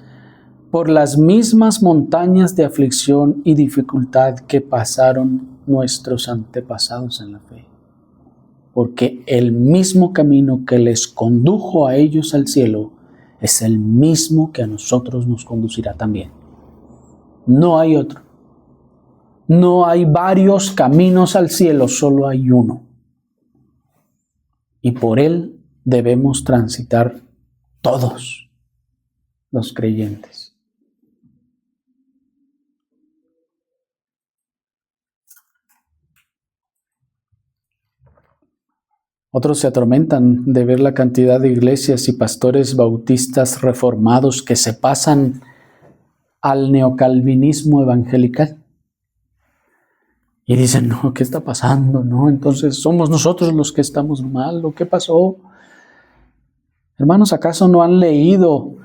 por las mismas montañas de aflicción y dificultad que pasaron nuestros antepasados en la fe. Porque el mismo camino que les condujo a ellos al cielo es el mismo que a nosotros nos conducirá también. No hay otro. No hay varios caminos al cielo, solo hay uno. Y por él debemos transitar todos los creyentes. Otros se atormentan de ver la cantidad de iglesias y pastores bautistas reformados que se pasan al neocalvinismo evangelical. Y dicen, no, ¿qué está pasando? No, entonces somos nosotros los que estamos mal. ¿O qué pasó? Hermanos, ¿acaso no han leído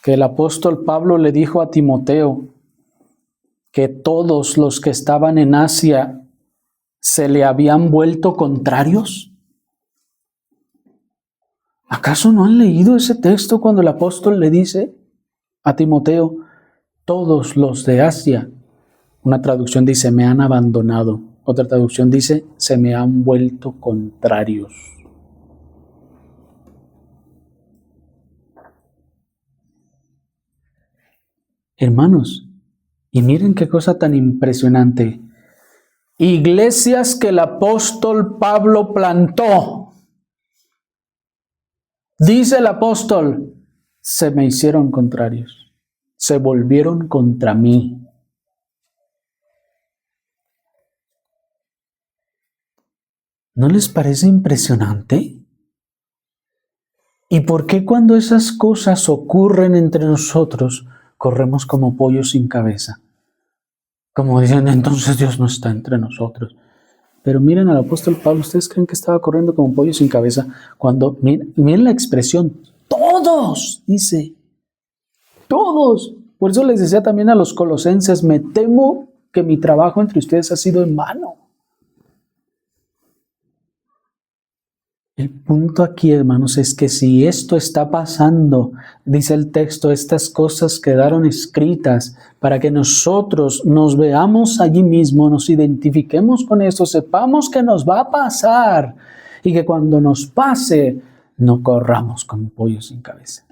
que el apóstol Pablo le dijo a Timoteo que todos los que estaban en Asia se le habían vuelto contrarios? ¿Acaso no han leído ese texto cuando el apóstol le dice a Timoteo, todos los de Asia? Una traducción dice, me han abandonado. Otra traducción dice, se me han vuelto contrarios. Hermanos, y miren qué cosa tan impresionante. Iglesias que el apóstol Pablo plantó. Dice el apóstol, se me hicieron contrarios, se volvieron contra mí. ¿No les parece impresionante? ¿Y por qué cuando esas cosas ocurren entre nosotros, corremos como pollos sin cabeza? Como dicen, entonces Dios no está entre nosotros. Pero miren al apóstol Pablo, ¿ustedes creen que estaba corriendo como pollo sin cabeza? Cuando, miren la expresión, todos, dice, todos. Por eso les decía también a los colosenses, me temo que mi trabajo entre ustedes ha sido en vano. El punto aquí, hermanos, es que si esto está pasando, dice el texto, estas cosas quedaron escritas para que nosotros nos veamos allí mismo, nos identifiquemos con esto, sepamos que nos va a pasar y que cuando nos pase, no corramos como pollos sin cabeza.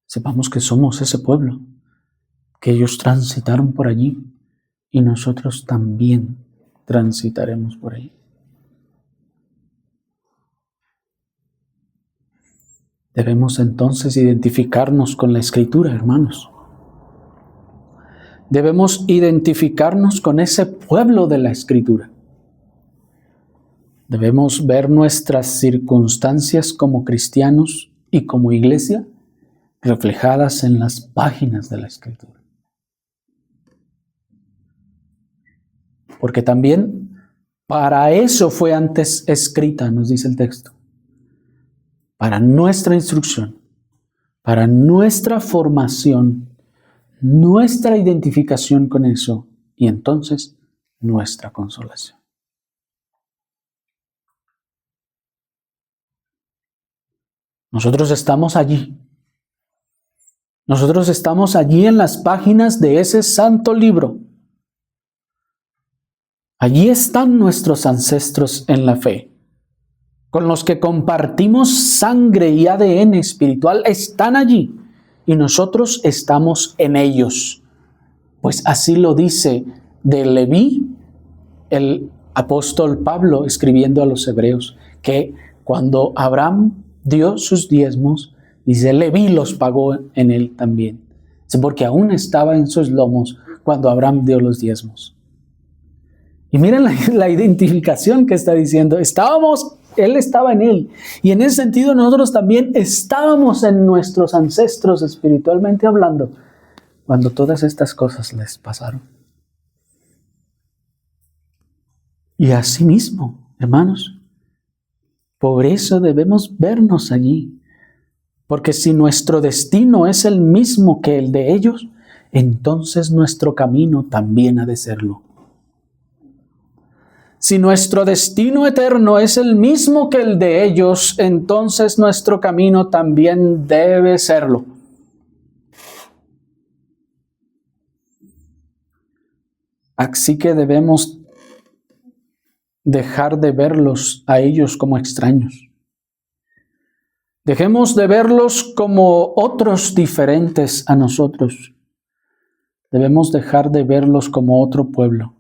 Sepamos que somos ese pueblo, que ellos transitaron por allí. Y nosotros también transitaremos por ahí. Debemos entonces identificarnos con la Escritura, hermanos. Debemos identificarnos con ese pueblo de la Escritura. Debemos ver nuestras circunstancias como cristianos y como iglesia reflejadas en las páginas de la Escritura. Porque también para eso fue antes escrita, nos dice el texto. Para nuestra instrucción, para nuestra formación, nuestra identificación con eso y entonces nuestra consolación. Nosotros estamos allí. Nosotros estamos allí en las páginas de ese santo libro. Allí están nuestros ancestros en la fe, con los que compartimos sangre y ADN espiritual, están allí. y nosotros estamos en ellos. Pues así lo dice de Leví el apóstol Pablo escribiendo a los hebreos, que cuando Abraham dio sus diezmos, dice, Leví los pagó en él también. Porque aún estaba en sus lomos cuando Abraham dio los diezmos. Y miren la identificación que está diciendo. Él estaba en él. Y en ese sentido nosotros también estábamos en nuestros ancestros espiritualmente hablando cuando todas estas cosas les pasaron. Y así mismo, hermanos, por eso debemos vernos allí. Porque si nuestro destino es el mismo que el de ellos, entonces nuestro camino también ha de serlo. Si nuestro destino eterno es el mismo que el de ellos, entonces nuestro camino también debe serlo. Así que debemos dejar de verlos a ellos como extraños. Dejemos de verlos como otros diferentes a nosotros. Debemos dejar de verlos como otro pueblo.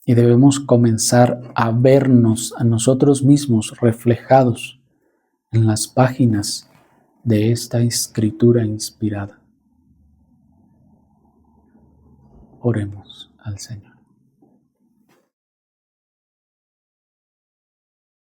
Y debemos comenzar a vernos a nosotros mismos reflejados en las páginas de esta escritura inspirada. Oremos al Señor.